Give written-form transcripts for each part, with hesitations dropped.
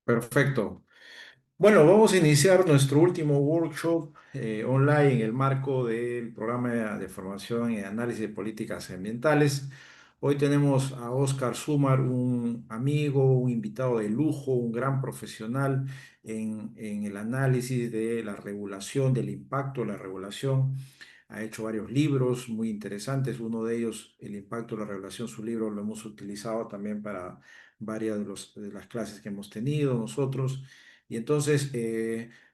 Perfecto. Bueno, vamos a iniciar nuestro último workshop online en el marco del programa de formación y análisis de políticas ambientales. Hoy tenemos a Oscar Sumar, un amigo, un invitado de lujo, un gran profesional en el análisis de la regulación, del impacto de la regulación. Ha hecho varios libros muy interesantes. Uno de ellos, El impacto de la regulación, su libro lo hemos utilizado también para varias de las clases que hemos tenido nosotros. Y entonces,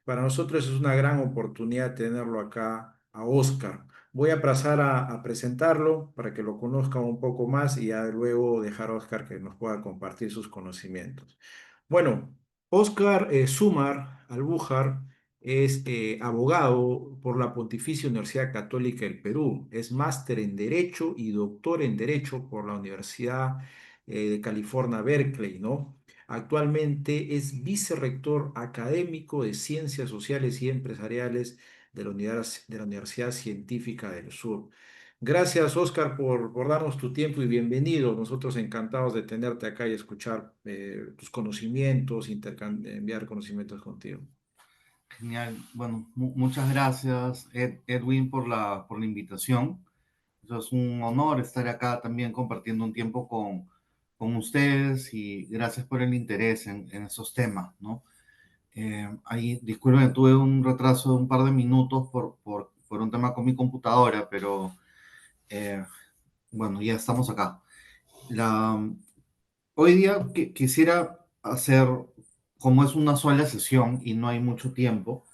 para nosotros es una gran oportunidad tenerlo acá a Oscar. Voy a pasar a presentarlo para que lo conozcan un poco más y ya luego dejar a Oscar que nos pueda compartir sus conocimientos. Bueno, Oscar Sumar Albújar es abogado por la Pontificia Universidad Católica del Perú. Es máster en Derecho y doctor en Derecho por la Universidad de California, Berkeley, ¿no? Actualmente es vicerrector académico de Ciencias Sociales y Empresariales de la Universidad Científica del Sur. Gracias, Oscar, por darnos tu tiempo y bienvenido. Nosotros encantados de tenerte acá y escuchar tus conocimientos, enviar conocimientos contigo. Genial. Bueno, muchas gracias, Edwin, por la invitación. Eso es un honor estar acá también compartiendo un tiempo con ustedes y gracias por el interés en esos temas, ¿no? Ahí, disculpen, tuve un retraso de un par de minutos por un tema con mi computadora, pero eh, bueno, ya estamos acá. La, Hoy día quisiera hacer, como es una sola sesión y no hay mucho tiempo,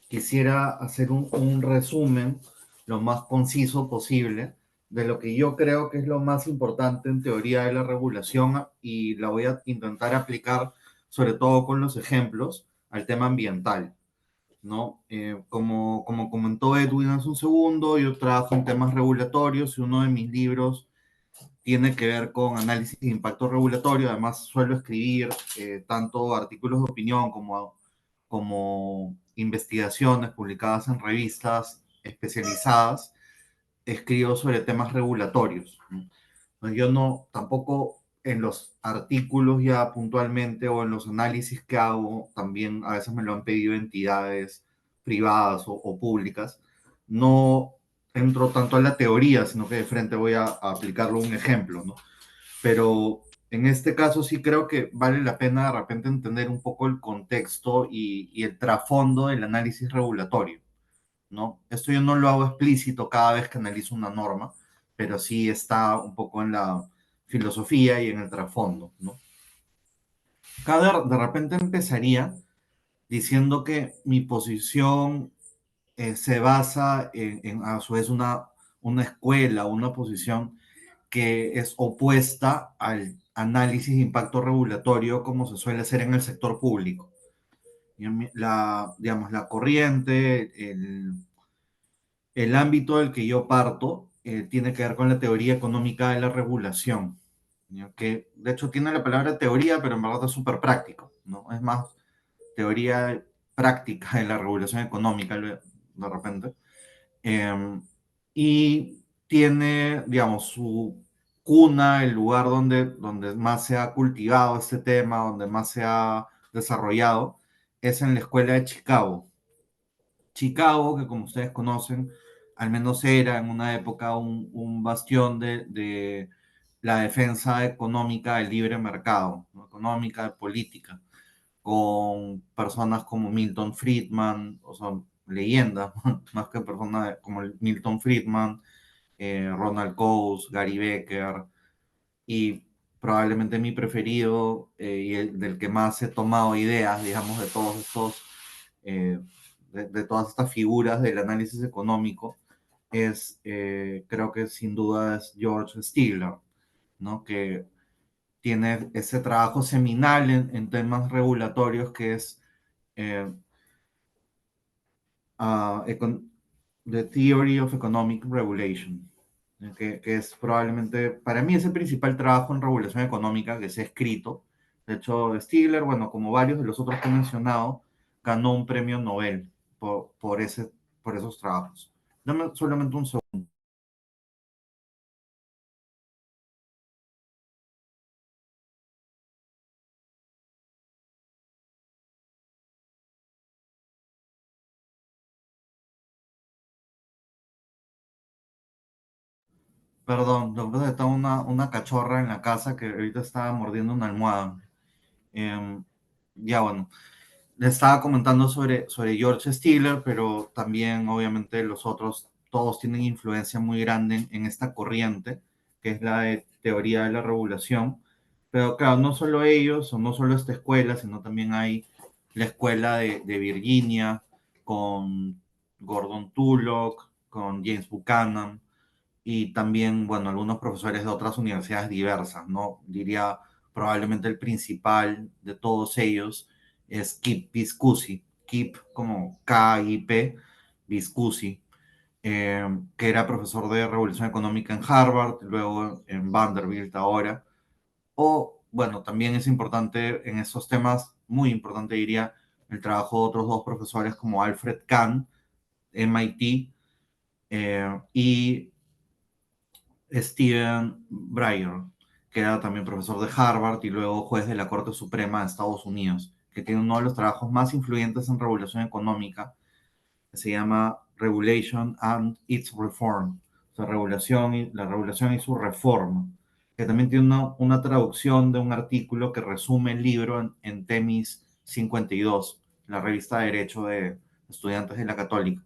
quisiera hacer un resumen lo más conciso posible de lo que yo creo que es lo más importante en teoría de la regulación y la voy a intentar aplicar sobre todo con los ejemplos al tema ambiental, ¿no? Como comentó Edwin hace un segundo, yo trabajo en temas regulatorios y uno de mis libros tiene que ver con análisis de impacto regulatorio. Además, suelo escribir tanto artículos de opinión como investigaciones publicadas en revistas especializadas. Escribo sobre temas regulatorios, ¿no? Pues yo no, tampoco en los artículos ya puntualmente o en los análisis que hago, también a veces me lo han pedido entidades privadas o públicas, no entro tanto a la teoría, sino que de frente voy a aplicarlo a un ejemplo, ¿no? Pero en este caso sí creo que vale la pena de repente entender un poco el contexto y el trasfondo del análisis regulatorio, ¿no? Esto yo no lo hago explícito cada vez que analizo una norma, pero sí está un poco en la filosofía y en el trasfondo, ¿no? Cada de repente empezaría diciendo que mi posición se basa a su vez una escuela, una posición que es opuesta al análisis de impacto regulatorio como se suele hacer en el sector público. Digamos, la corriente, el ámbito del que yo parto tiene que ver con la teoría económica de la regulación, ¿no? Que de hecho tiene la palabra teoría, pero en verdad es súper práctico, ¿no? Es más teoría práctica de la regulación económica de repente. Y tiene, digamos, su cuna, el lugar donde más se ha cultivado este tema, donde más se ha desarrollado, es en la escuela de Chicago. Chicago, que como ustedes conocen, al menos era en una época un bastión de la defensa económica del libre mercado, ¿no? Económica, política, con personas como Milton Friedman, o sea, leyendas, más que personas como Milton Friedman, Ronald Coase, Gary Becker, y probablemente mi preferido y el del que más he tomado ideas, digamos, de todos estos, de todas estas figuras del análisis económico, creo que sin duda es George Stigler, ¿no? Que tiene ese trabajo seminal en temas regulatorios que es eh, uh, econ The Theory of Economic Regulation, que es probablemente, para mí, es el principal trabajo en regulación económica que se ha escrito. De hecho, Stigler, bueno, como varios de los otros que he mencionado, ganó un premio Nobel por esos trabajos. Dame solamente un segundo. Perdón, lo que pasa es que está una cachorra en la casa que ahorita está mordiendo una almohada. Em, ya bueno, le estaba comentando sobre George Stiller, pero también obviamente los otros, todos tienen influencia muy grande en esta corriente, que es la de teoría de la regulación. Pero claro, no solo ellos, o no solo esta escuela, sino también hay la escuela de Virginia, con Gordon Tullock, con James Buchanan, y también, bueno, algunos profesores de otras universidades diversas, ¿no? Diría probablemente el principal de todos ellos es Kip Viscusi, Kip como K-I-P, Viscusi, que era profesor de Revolución Económica en Harvard, luego en Vanderbilt ahora. O, bueno, también es importante en estos temas, muy importante diría, el trabajo de otros dos profesores como Alfred Kahn, MIT, y Stephen Breyer, que era también profesor de Harvard y luego juez de la Corte Suprema de Estados Unidos, que tiene uno de los trabajos más influyentes en regulación económica, que se llama Regulation and its Reform, o sea, la regulación y su reforma, que también tiene una traducción de un artículo que resume el libro en Temis 52, la revista de Derecho de Estudiantes de la Católica,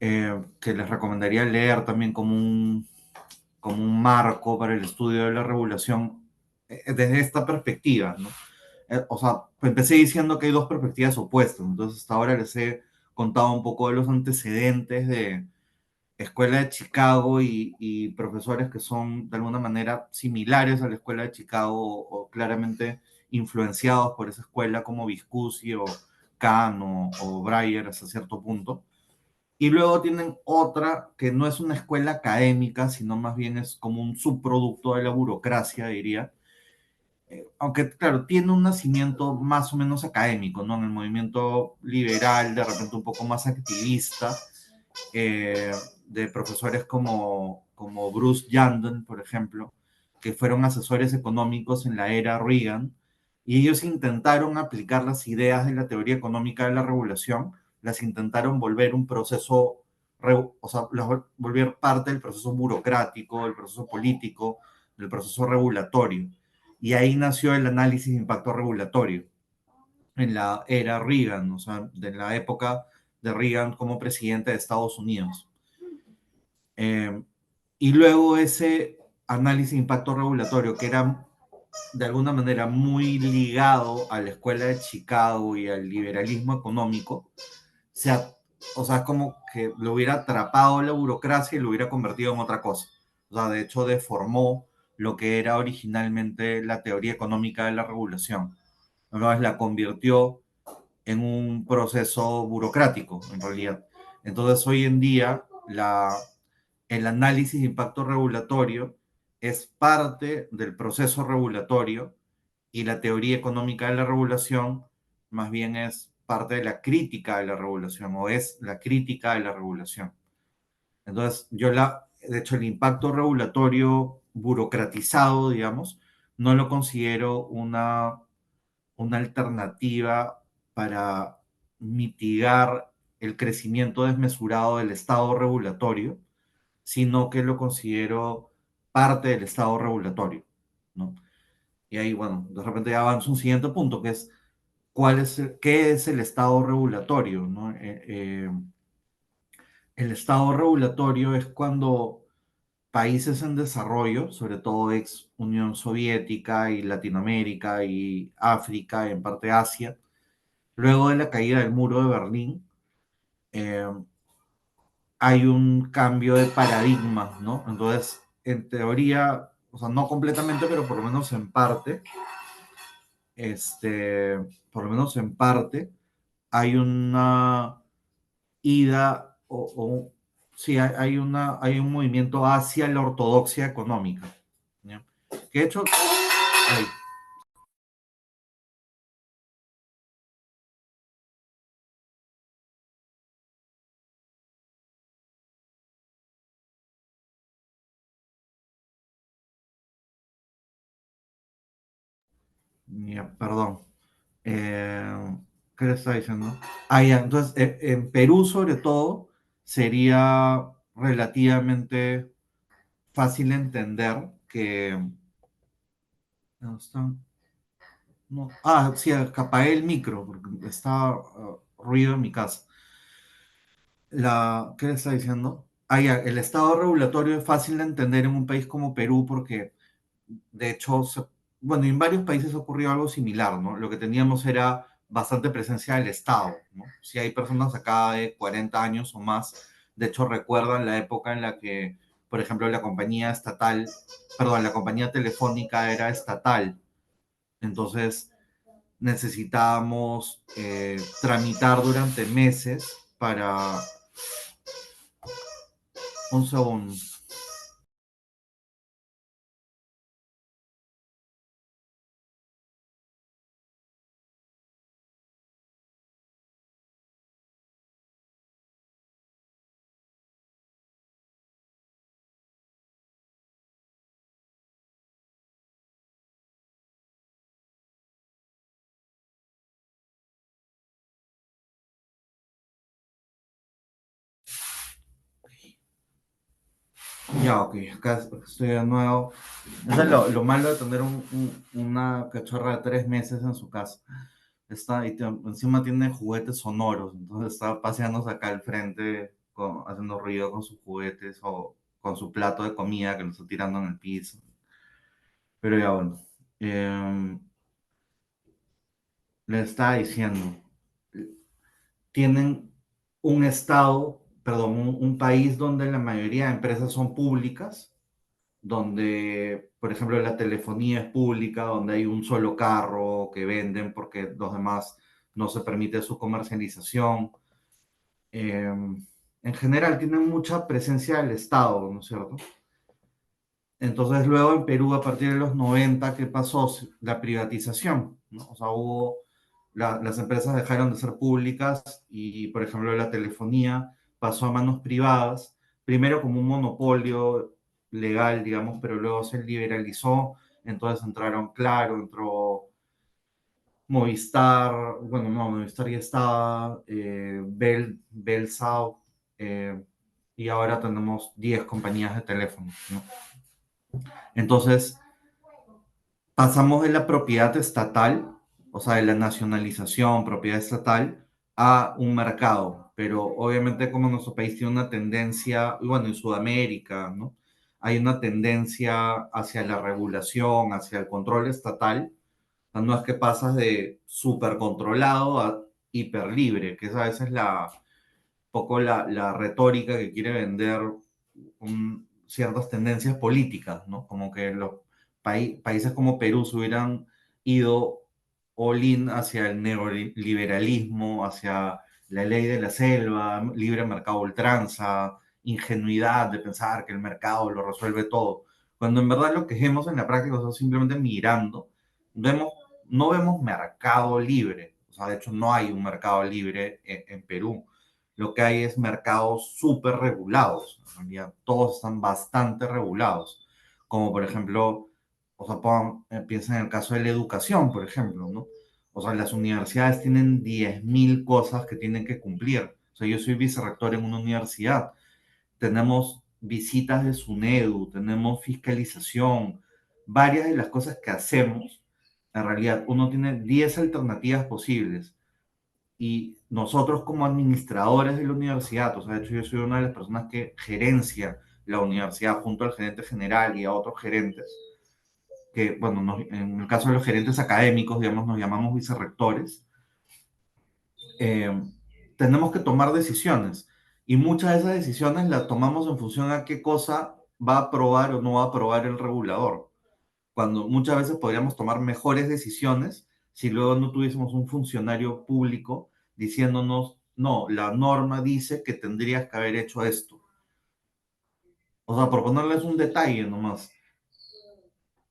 que les recomendaría leer también como un marco para el estudio de la regulación desde esta perspectiva, ¿no? O sea, empecé diciendo que hay dos perspectivas opuestas, entonces hasta ahora les he contado un poco de los antecedentes de Escuela de Chicago y profesores que son de alguna manera similares a la Escuela de Chicago o claramente influenciados por esa escuela como Viscusi o Kahn o Breyer hasta cierto punto. Y luego tienen otra que no es una escuela académica, sino más bien es como un subproducto de la burocracia, diría. Aunque, claro, tiene un nacimiento más o menos académico, ¿no? En el movimiento liberal, de repente un poco más activista, de profesores como Bruce Yandon, por ejemplo, que fueron asesores económicos en la era Reagan, y ellos intentaron aplicar las ideas de la teoría económica de la regulación, las intentaron volver un proceso, o sea, las volver parte del proceso burocrático, del proceso político, del proceso regulatorio. Y ahí nació el análisis de impacto regulatorio en la era Reagan, o sea, de la época de Reagan como presidente de Estados Unidos. Eh, y luego ese análisis de impacto regulatorio, que era de alguna manera muy ligado a la escuela de Chicago y al liberalismo económico, se, o sea, como que lo hubiera atrapado la burocracia y lo hubiera convertido en otra cosa. O sea, de hecho, deformó lo que era originalmente la teoría económica de la regulación. Entonces la convirtió en un proceso burocrático, en realidad. Entonces, hoy en día, el análisis de impacto regulatorio es parte del proceso regulatorio y la teoría económica de la regulación más bien es parte de la crítica de la regulación o es la crítica de la regulación. Entonces, de hecho, el impacto regulatorio burocratizado, digamos, no lo considero una alternativa para mitigar el crecimiento desmesurado del Estado regulatorio, sino que lo considero parte del Estado regulatorio, ¿no? Y ahí, bueno, de repente ya avanzo un siguiente punto, que es qué es el Estado regulatorio, ¿no? El Estado regulatorio es cuando países en desarrollo, sobre todo ex Unión Soviética y Latinoamérica y África, en parte Asia, luego de la caída del muro de Berlín, eh, hay un cambio de paradigma, ¿no? Entonces, en teoría, o sea, no completamente, pero por lo menos en parte, por lo menos en parte, hay una ida sí, hay un movimiento hacia la ortodoxia económica, ¿ya? Que de hecho, ay, ya, perdón, eh, ¿qué le estaba diciendo? Ah, ya, entonces, en Perú sobre todo sería relativamente fácil de entender que... ¿Dónde está? No. Ah, sí, apagué el micro porque está ruido en mi casa. ¿Qué le está diciendo? Ah, ya, el estado regulatorio es fácil de entender en un país como Perú porque, de hecho, bueno, en varios países ocurrió algo similar, ¿no? Lo que teníamos era bastante presencia del Estado, ¿no? Si hay personas acá de 40 años o más, de hecho, recuerdan la época en la que, por ejemplo, la compañía estatal, perdón, la compañía telefónica era estatal. Entonces, necesitábamos tramitar durante meses para... Un segundo. Ya, ok, acá estoy de nuevo. Eso es lo malo de tener una cachorra de 3 meses en su casa. Encima tiene juguetes sonoros, entonces está paseándose acá al frente, haciendo ruido con sus juguetes o con su plato de comida que lo está tirando en el piso. Pero ya bueno, em, le estaba diciendo, tienen un estado, perdón, un país donde la mayoría de empresas son públicas, donde, por ejemplo, la telefonía es pública, donde hay un solo carro que venden porque los demás no se permite su comercialización. Eh, en general, tienen mucha presencia del Estado, ¿no es cierto? Entonces, luego en Perú, a partir de los 90, ¿qué pasó? La privatización, ¿no? O sea, las empresas dejaron de ser públicas y, por ejemplo, la telefonía pasó a manos privadas, primero como un monopolio legal, digamos, pero luego se liberalizó, entonces entraron Claro, entró Movistar, bueno, no, Movistar ya estaba, Bell South, eh, y ahora tenemos 10 compañías de teléfono, ¿no? Entonces, pasamos de la propiedad estatal, o sea, de la nacionalización, propiedad estatal, a un mercado. Pero obviamente como nuestro país tiene una tendencia, y bueno, en Sudamérica, ¿no? Hay una tendencia hacia la regulación, hacia el control estatal. O sea, no es que pasas de súper controlado a hiper libre, que esa a veces poco la retórica que quiere vender ciertas tendencias políticas, ¿no? Como que los países como Perú se hubieran ido all in hacia el neoliberalismo, hacia la ley de la selva, libre mercado a ultranza, ingenuidad de pensar que el mercado lo resuelve todo. Cuando en verdad lo que vemos en la práctica, o sea, simplemente mirando, vemos, no vemos mercado libre. O sea, de hecho, no hay un mercado libre en Perú. Lo que hay es mercados súper regulados. En realidad, todos están bastante regulados. Como por ejemplo, o sea, piensa en el caso de la educación, por ejemplo, ¿no? O sea, las universidades tienen 10.000 cosas que tienen que cumplir. O sea, yo soy vicerrector en una universidad. Tenemos visitas de SUNEDU, tenemos fiscalización. Varias de las cosas que hacemos, en realidad, uno tiene 10 alternativas posibles y nosotros como administradores de la universidad, o sea, de hecho yo soy una de las personas que gerencia la universidad junto al gerente general y a otros gerentes, que, bueno, en el caso de los gerentes académicos, digamos, nos llamamos vicerrectores, eh, tenemos que tomar decisiones y muchas de esas decisiones las tomamos en función a qué cosa va a aprobar o no va a aprobar el regulador, cuando muchas veces podríamos tomar mejores decisiones si luego no tuviésemos un funcionario público diciéndonos, no, la norma dice que tendrías que haber hecho esto. O sea, por ponerles un detalle nomás.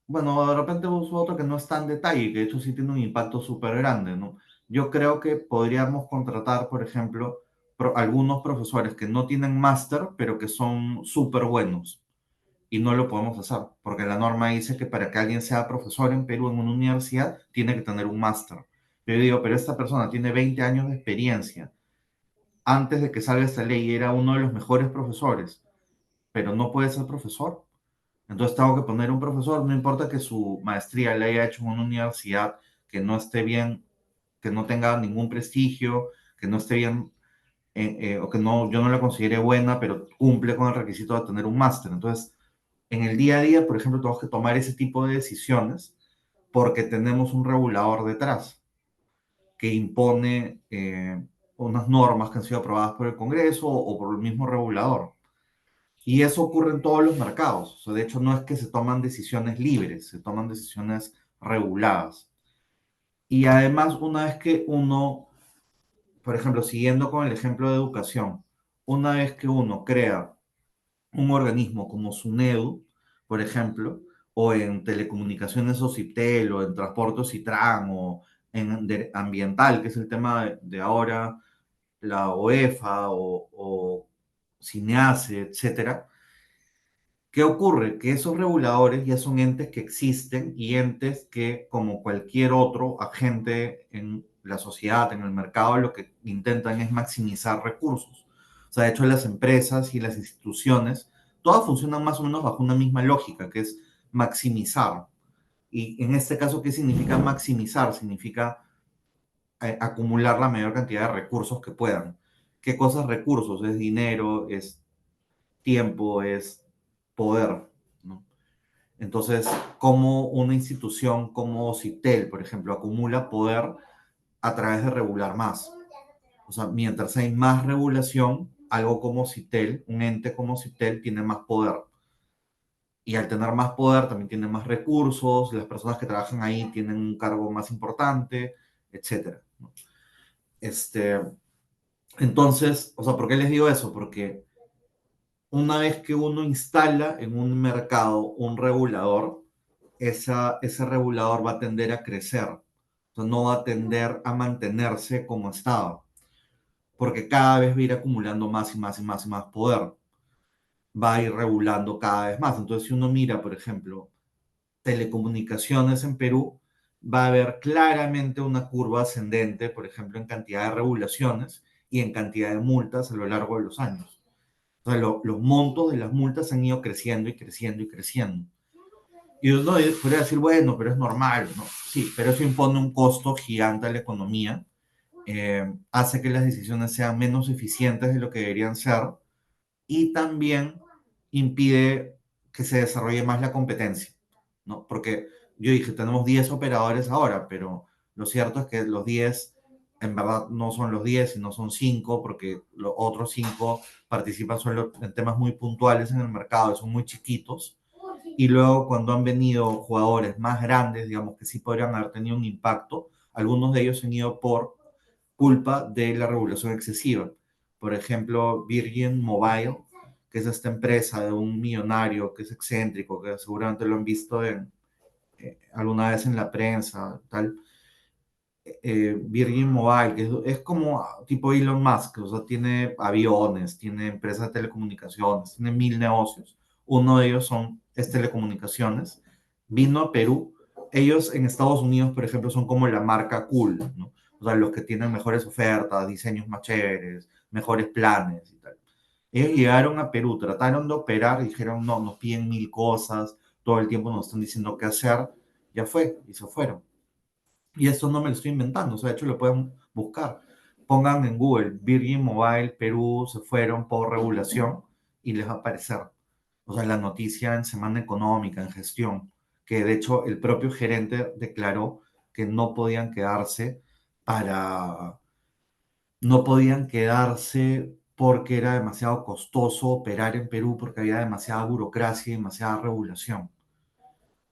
Bueno, de repente uso otro que no es tan detalle, que de hecho sí tiene un impacto súper grande, ¿no? Yo creo que podríamos contratar, por ejemplo, algunos profesores que no tienen máster, pero que son súper buenos y no lo podemos hacer, porque la norma dice que para que alguien sea profesor en Perú en una universidad tiene que tener un máster. Pero yo digo, pero esta persona tiene 20 años de experiencia. Antes de que salga esta ley era uno de los mejores profesores, pero no puede ser profesor. Entonces tengo que poner un profesor, no importa que su maestría la haya hecho en una universidad que no esté bien, que no tenga ningún prestigio, que no esté bien, o que no, yo no la considere buena, pero cumple con el requisito de tener un máster. Entonces, en el día a día, por ejemplo, tenemos que tomar ese tipo de decisiones porque tenemos un regulador detrás que impone unas normas que han sido aprobadas por el Congreso o por el mismo regulador. Y eso ocurre en todos los mercados. O sea, de hecho, no es que se toman decisiones libres, se toman decisiones reguladas. Y además, una vez que uno, por ejemplo, siguiendo con el ejemplo de educación, una vez que uno crea un organismo como SUNEDU, por ejemplo, o en telecomunicaciones OCITEL, o en transporte OCITRAN, o en ambiental, que es el tema de ahora, la OEFA o CINEACE, etcétera. ¿Qué ocurre? Que esos reguladores ya son entes que existen y entes que, como cualquier otro agente en la sociedad, en el mercado, lo que intentan es maximizar recursos. O sea, de hecho, las empresas y las instituciones, todas funcionan más o menos bajo una misma lógica, que es maximizar. Y en este caso, ¿qué significa maximizar? Significa acumular la mayor cantidad de recursos que puedan. ¿Qué cosas recursos? Es dinero, es tiempo, es poder, ¿no? Entonces, como una institución como CITEL, por ejemplo, acumula poder a través de regular más. O sea, mientras hay más regulación, algo como CITEL, un ente como CITEL, tiene más poder. Y al tener más poder, también tiene más recursos, las personas que trabajan ahí tienen un cargo más importante, etcétera, ¿no? Este, entonces, o sea, ¿por qué les digo eso? Porque una vez que uno instala en un mercado un regulador, ese regulador va a tender a crecer, o sea, no va a tender a mantenerse como estaba, porque cada vez va a ir acumulando más y más y más y más poder, va a ir regulando cada vez más. Entonces, si uno mira, por ejemplo, telecomunicaciones en Perú, va a haber claramente una curva ascendente, por ejemplo, en cantidad de regulaciones y en cantidad de multas a lo largo de los años. O sea, los montos de las multas han ido creciendo y creciendo y creciendo. Y uno podría decir, bueno, pero es normal, ¿no? Sí, pero eso impone un costo gigante a la economía, hace que las decisiones sean menos eficientes de lo que deberían ser y también impide que se desarrolle más la competencia, ¿no? Porque yo dije, tenemos 10 operadores ahora, pero lo cierto es que los 10 en verdad no son los 10, sino son 5, porque los otros 5 participan solo en temas muy puntuales en el mercado, son muy chiquitos. Y luego cuando han venido jugadores más grandes, digamos que sí podrían haber tenido un impacto, algunos de ellos se han ido por culpa de la regulación excesiva. Por ejemplo, Virgin Mobile, que es esta empresa de un millonario que es excéntrico, que seguramente lo han visto alguna vez en la prensa, tal. Virgin Mobile, que es como tipo Elon Musk, o sea, tiene aviones, tiene empresas de telecomunicaciones, tiene mil negocios. Uno de ellos es telecomunicaciones. Vino a Perú. Ellos en Estados Unidos, por ejemplo, son como la marca cool, ¿no? O sea, los que tienen mejores ofertas, diseños más chéveres, mejores planes y tal. Ellos llegaron a Perú, trataron de operar y dijeron, no, nos piden mil cosas, todo el tiempo nos están diciendo qué hacer. Ya fue, y se fueron. Y eso no me lo estoy inventando, o sea, de hecho lo pueden buscar. Pongan en Google Virgin Mobile Perú se fueron por regulación y les va a aparecer. O sea, la noticia en Semana Económica, en gestión, que de hecho el propio gerente declaró que no podían quedarse para, no podían quedarse porque era demasiado costoso operar en Perú, porque había demasiada burocracia y demasiada regulación.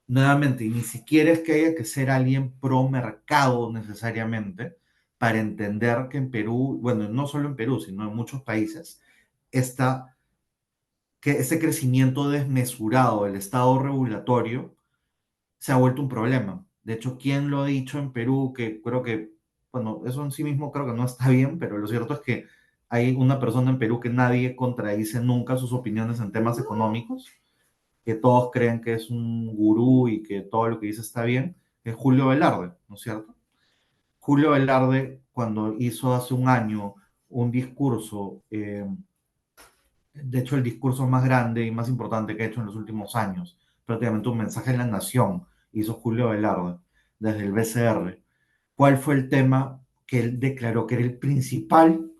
Nuevamente, y ni siquiera es que haya que ser alguien pro mercado necesariamente para entender que en Perú, bueno, no solo en Perú, sino en muchos países, está que ese crecimiento desmesurado del Estado regulatorio se ha vuelto un problema. De hecho, ¿quién lo ha dicho en Perú? Que creo que, bueno, eso en sí mismo creo que no está bien, pero lo cierto es que hay una persona en Perú que nadie contradice nunca sus opiniones en temas económicos, que todos creen que es un gurú y que todo lo que dice está bien, es Julio Velarde, ¿no es cierto? Julio Velarde, cuando hizo hace un año un discurso, de hecho el discurso más grande y más importante que ha hecho en los últimos años, prácticamente un mensaje en La Nación, hizo Julio Velarde, desde el BCR. ¿Cuál fue el tema que él declaró que era el principal,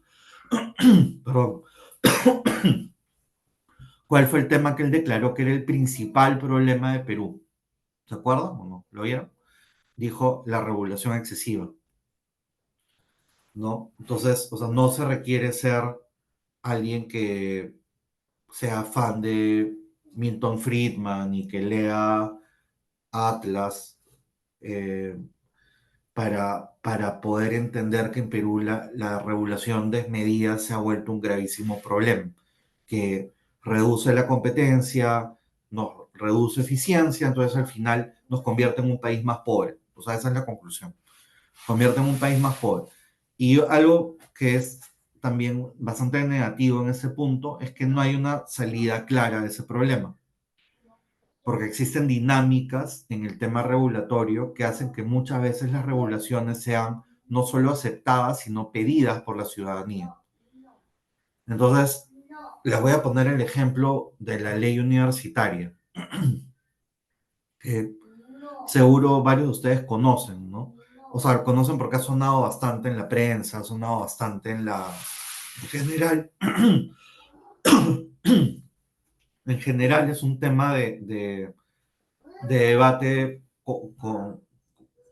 perdón, cuál fue el tema que él declaró que era el principal problema de Perú? ¿Se acuerdan o no? ¿Lo vieron? Dijo la regulación excesiva, ¿no? Entonces, o sea, no se requiere ser alguien que sea fan de Milton Friedman y que lea Atlas eh, para poder entender que en Perú la regulación desmedida se ha vuelto un gravísimo problema, que reduce la competencia, nos reduce eficiencia, entonces al final nos convierte en un país más pobre. O sea, esa es la conclusión. Convierte en un país más pobre. Y algo que es también bastante negativo en ese punto es que no hay una salida clara de ese problema, porque existen dinámicas en el tema regulatorio que hacen que muchas veces las regulaciones sean no solo aceptadas, sino pedidas por la ciudadanía. Entonces, les voy a poner el ejemplo de la ley universitaria, que seguro varios de ustedes conocen, ¿no? O sea, conocen porque ha sonado bastante en la prensa, ha sonado bastante en general, en general es un tema de debate con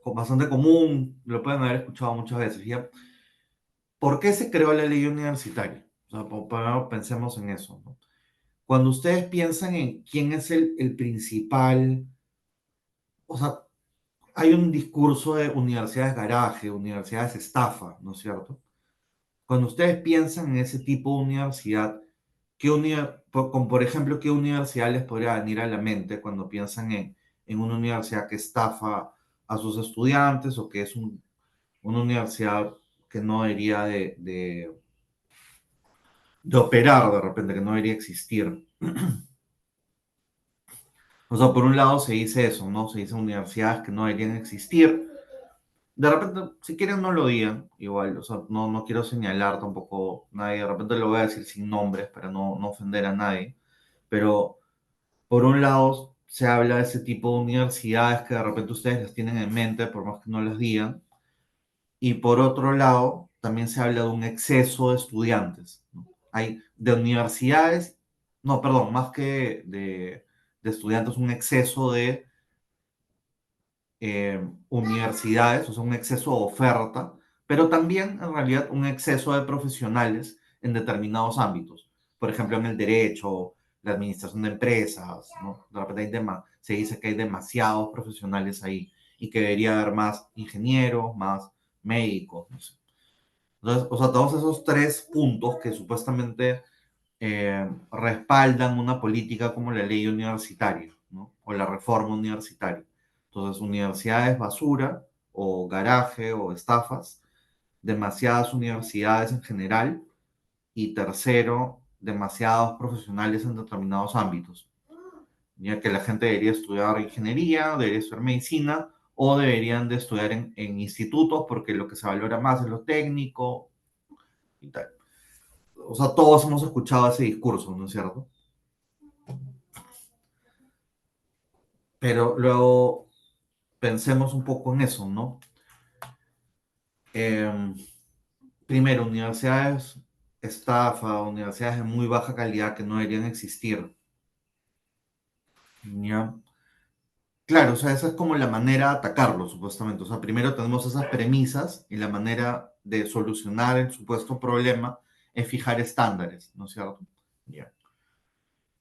bastante común, lo pueden haber escuchado muchas veces, ¿ya? ¿Por qué se creó la ley universitaria? O sea, pensemos en eso, ¿no? Cuando ustedes piensan en quién es el principal, o sea, hay un discurso de universidades garaje, universidades estafa, ¿no es cierto? Cuando ustedes piensan en ese tipo de universidad, como por ejemplo, ¿qué universidad les podría venir a la mente cuando piensan en una universidad que estafa a sus estudiantes o que es una universidad que no debería de operar de repente, que no debería existir? O sea, por un lado se dice eso, ¿no? Se dice universidades que no deberían existir. De repente, si quieren no lo digan, igual, o sea, no quiero señalar tampoco a nadie, de repente lo voy a decir sin nombres para no ofender a nadie, pero por un lado se habla de ese tipo de universidades que de repente ustedes las tienen en mente, por más que no las digan, y por otro lado también se habla de un exceso de estudiantes, ¿no? Hay de universidades, no, perdón, más que de estudiantes, un exceso de universidades, o sea, un exceso de oferta, pero también en realidad un exceso de profesionales en determinados ámbitos. Por ejemplo, en el derecho, la administración de empresas, ¿no? De repente se dice que hay demasiados profesionales ahí y que debería haber más ingenieros, más médicos, no sé. Entonces, o sea, todos esos tres puntos que supuestamente respaldan una política como la ley universitaria, ¿no? O la reforma universitaria. Entonces, universidades basura o garaje o estafas, demasiadas universidades en general y tercero, demasiados profesionales en determinados ámbitos, ya que la gente debería estudiar ingeniería, debería estudiar medicina o deberían de estudiar en institutos porque lo que se valora más es lo técnico y tal. O sea, todos hemos escuchado ese discurso, ¿no es cierto? Pero luego pensemos un poco en eso, ¿no? Eh, Primero, universidades estafa, universidades de muy baja calidad que no deberían existir. ¿Ya? Claro, o sea, esa es como la manera de atacarlo, supuestamente. O sea, primero tenemos esas premisas y la manera de solucionar el supuesto problema es fijar estándares, ¿no es cierto? Ya.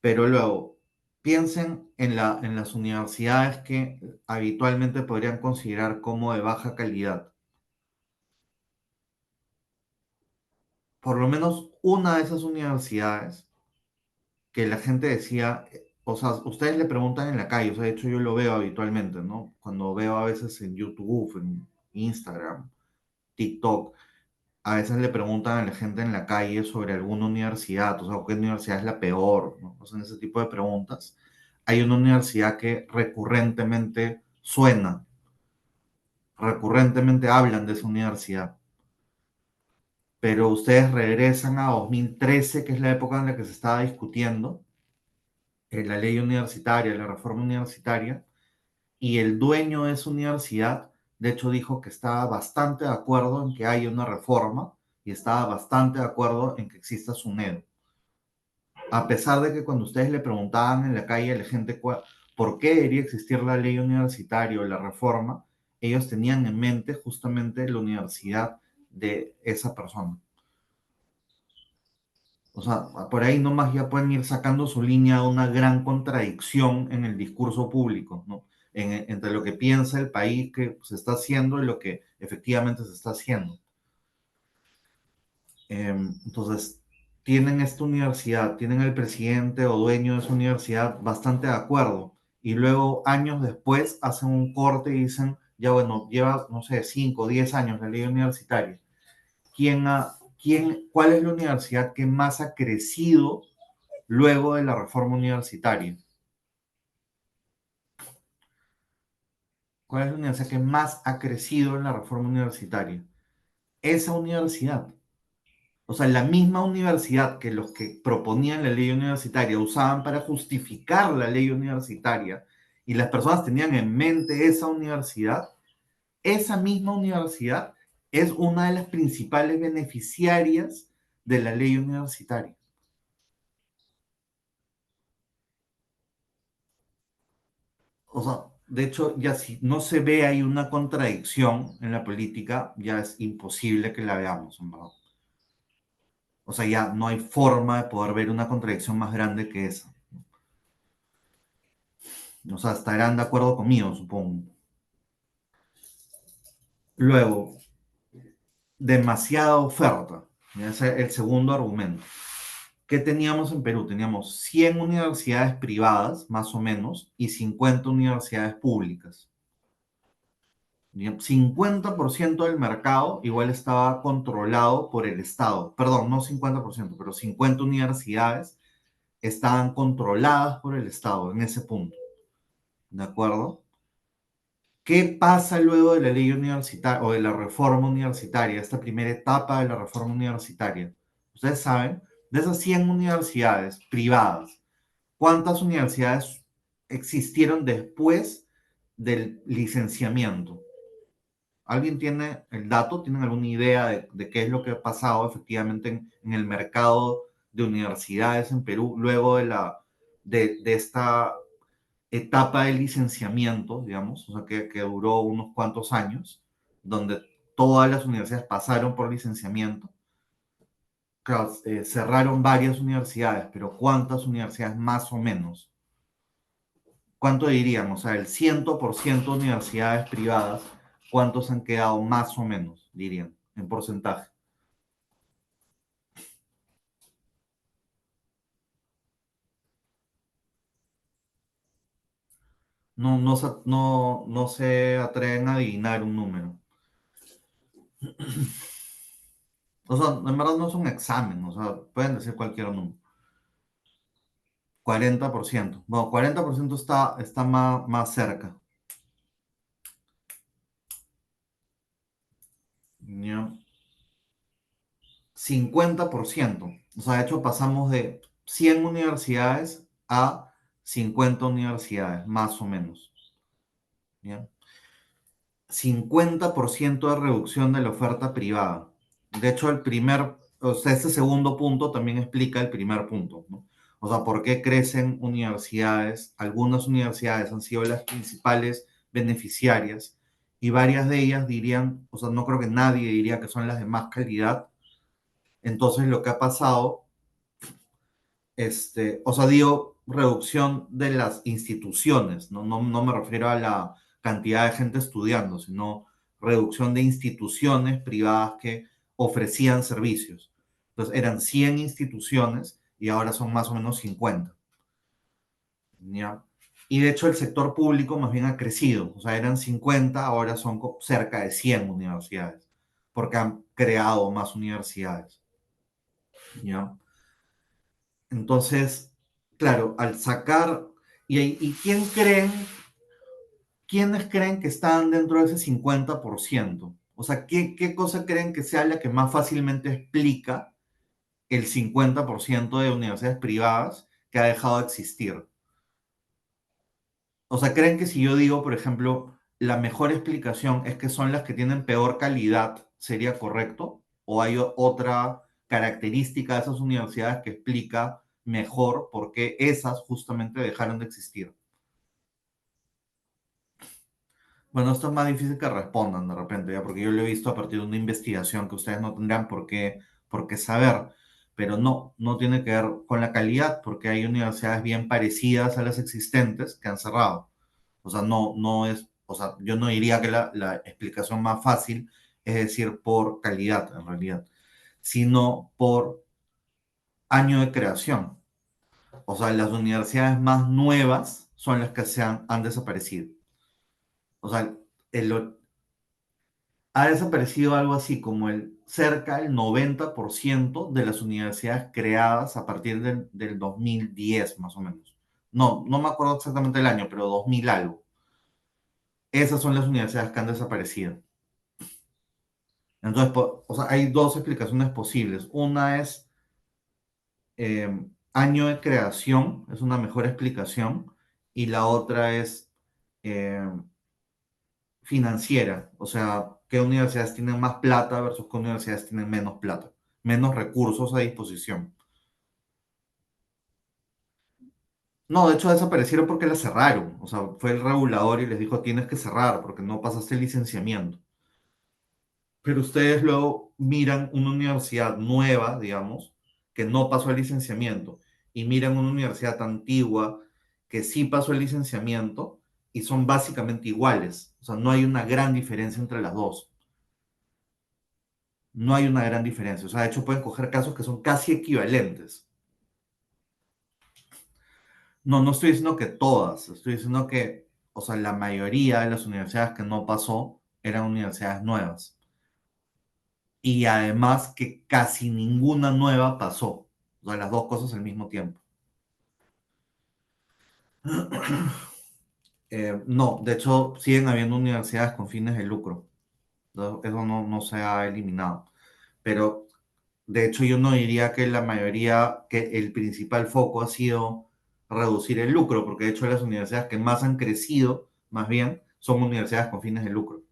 Pero luego, piensen en las universidades que habitualmente podrían considerar como de baja calidad. Por lo menos una de esas universidades que la gente decía, o sea, ustedes le preguntan en la calle, o sea, de hecho yo lo veo habitualmente, ¿no? Cuando veo a veces en YouTube, en Instagram, TikTok, a veces le preguntan a la gente en la calle sobre alguna universidad, o sea, ¿qué universidad es la peor? ¿No? O sea, en ese tipo de preguntas. Hay una universidad que recurrentemente suena, recurrentemente hablan de esa universidad, pero ustedes regresan a 2013, que es la época en la que se estaba discutiendo, la ley universitaria, la reforma universitaria, y el dueño de esa universidad, de hecho, dijo que estaba bastante de acuerdo en que haya una reforma y estaba bastante de acuerdo en que exista SUNEDU. A pesar de que cuando ustedes le preguntaban en la calle a la gente por qué debería existir la ley universitaria o la reforma, ellos tenían en mente justamente la universidad de esa persona. O sea, por ahí nomás ya pueden ir sacando su línea de una gran contradicción en el discurso público, ¿no? Entre lo que piensa el país que se está haciendo y lo que efectivamente se está haciendo. Entonces, tienen esta universidad, tienen el presidente o dueño de esa universidad bastante de acuerdo. Y luego, años después, hacen un corte y dicen, ya bueno, lleva, no sé, 5 o 10 años la ley universitaria. ¿Cuál es la universidad que más ha crecido luego de la reforma universitaria? ¿Cuál es la universidad que más ha crecido en la reforma universitaria? Esa universidad. O sea, la misma universidad que los que proponían la ley universitaria usaban para justificar la ley universitaria y las personas tenían en mente esa misma universidad es una de las principales beneficiarias de la ley universitaria. O sea, de hecho, ya si no se ve ahí una contradicción en la política, ya es imposible que la veamos, en verdad. O sea, ya no hay forma de poder ver una contradicción más grande que esa. O sea, estarán de acuerdo conmigo, supongo. Luego, demasiada oferta. Ese es el segundo argumento. ¿Qué teníamos en Perú? Teníamos 100 universidades privadas, más o menos, y 50 universidades públicas. 50% del mercado igual estaba controlado por el Estado. Perdón, no 50%, pero 50 universidades estaban controladas por el Estado en ese punto. ¿De acuerdo? ¿Qué pasa luego de la ley universitaria o de la reforma universitaria, esta primera etapa de la reforma universitaria? Ustedes saben, de esas 100 universidades privadas, ¿cuántas universidades existieron después del licenciamiento? ¿Alguien tiene el dato? ¿Tienen alguna idea de qué es lo que ha pasado efectivamente en el mercado de universidades en Perú luego de esta etapa de licenciamiento, digamos, o sea, que duró unos cuantos años, donde todas las universidades pasaron por licenciamiento? Claro, cerraron varias universidades, pero ¿cuántas universidades más o menos? ¿Cuánto dirían? O sea, el 100% de universidades privadas, ¿cuántos han quedado más o menos, dirían, en porcentaje? No se atreven a adivinar un número. O sea, en verdad no es un examen, o sea, pueden decir cualquier número. 40%. Bueno, 40% está más cerca. ¿Ya? 50%. O sea, de hecho pasamos de 100 universidades a 50 universidades, más o menos. ¿Ya? 50% de reducción de la oferta privada. De hecho, o sea, este segundo punto también explica el primer punto, ¿no? O sea, ¿por qué crecen universidades? Algunas universidades han sido las principales beneficiarias y varias de ellas dirían, o sea, no creo que nadie diría que son las de más calidad. Entonces, lo que ha pasado, o sea, digo, reducción de las instituciones, no me refiero a la cantidad de gente estudiando, sino reducción de instituciones privadas que ofrecían servicios. Entonces, eran 100 instituciones y ahora son más o menos 50. ¿Ya? Y de hecho el sector público más bien ha crecido, o sea, eran 50, ahora son cerca de 100 universidades, porque han creado más universidades. ¿Ya? Entonces, claro, al sacar, ¿y quiénes creen que están dentro de ese 50%? O sea, ¿qué cosa creen que sea la que más fácilmente explica el 50% de universidades privadas que ha dejado de existir? O sea, ¿creen que si yo digo, por ejemplo, la mejor explicación es que son las que tienen peor calidad, sería correcto? ¿O hay otra característica de esas universidades que explica mejor por qué esas justamente dejaron de existir? Bueno, esto es más difícil que respondan de repente, ¿ya? Porque yo lo he visto a partir de una investigación que ustedes no tendrán por qué saber, pero no tiene que ver con la calidad, porque hay universidades bien parecidas a las existentes que han cerrado. O sea, no es, o sea, yo no diría que la explicación más fácil es decir por calidad, en realidad, sino por año de creación. O sea, las universidades más nuevas son las que han desaparecido. O sea, el, ha desaparecido algo así como el cerca del 90% de las universidades creadas a partir del 2010, más o menos. No me acuerdo exactamente el año, pero 2000 algo. Esas son las universidades que han desaparecido. Entonces, o sea, hay dos explicaciones posibles. Una es año de creación, es una mejor explicación, y la otra es eh, financiera, o sea, qué universidades tienen más plata versus qué universidades tienen menos plata, menos recursos a disposición. No, de hecho desaparecieron porque las cerraron, o sea, fue el regulador y les dijo tienes que cerrar porque no pasaste el licenciamiento. Pero ustedes luego miran una universidad nueva, digamos, que no pasó el licenciamiento, y miran una universidad antigua que sí pasó el licenciamiento y son básicamente iguales, o sea, no hay una gran diferencia entre las dos. No hay una gran diferencia. O sea, de hecho pueden coger casos que son casi equivalentes. No estoy diciendo que todas, estoy diciendo que, o sea, la mayoría de las universidades que no pasó eran universidades nuevas. Y además que casi ninguna nueva pasó. O sea, las dos cosas al mismo tiempo. No, de hecho, siguen habiendo universidades con fines de lucro. Eso no se ha eliminado. Pero de hecho, yo no diría que la mayoría, que el principal foco ha sido reducir el lucro, porque de hecho las universidades que más han crecido, más bien, son universidades con fines de lucro.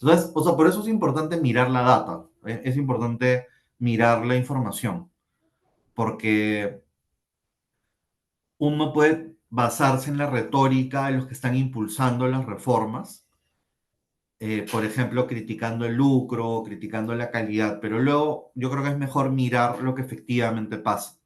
Entonces, o sea, por eso es importante mirar la data, es importante mirar la información, porque uno puede basarse en la retórica de los que están impulsando las reformas, por ejemplo, criticando el lucro, criticando la calidad, pero luego yo creo que es mejor mirar lo que efectivamente pasa.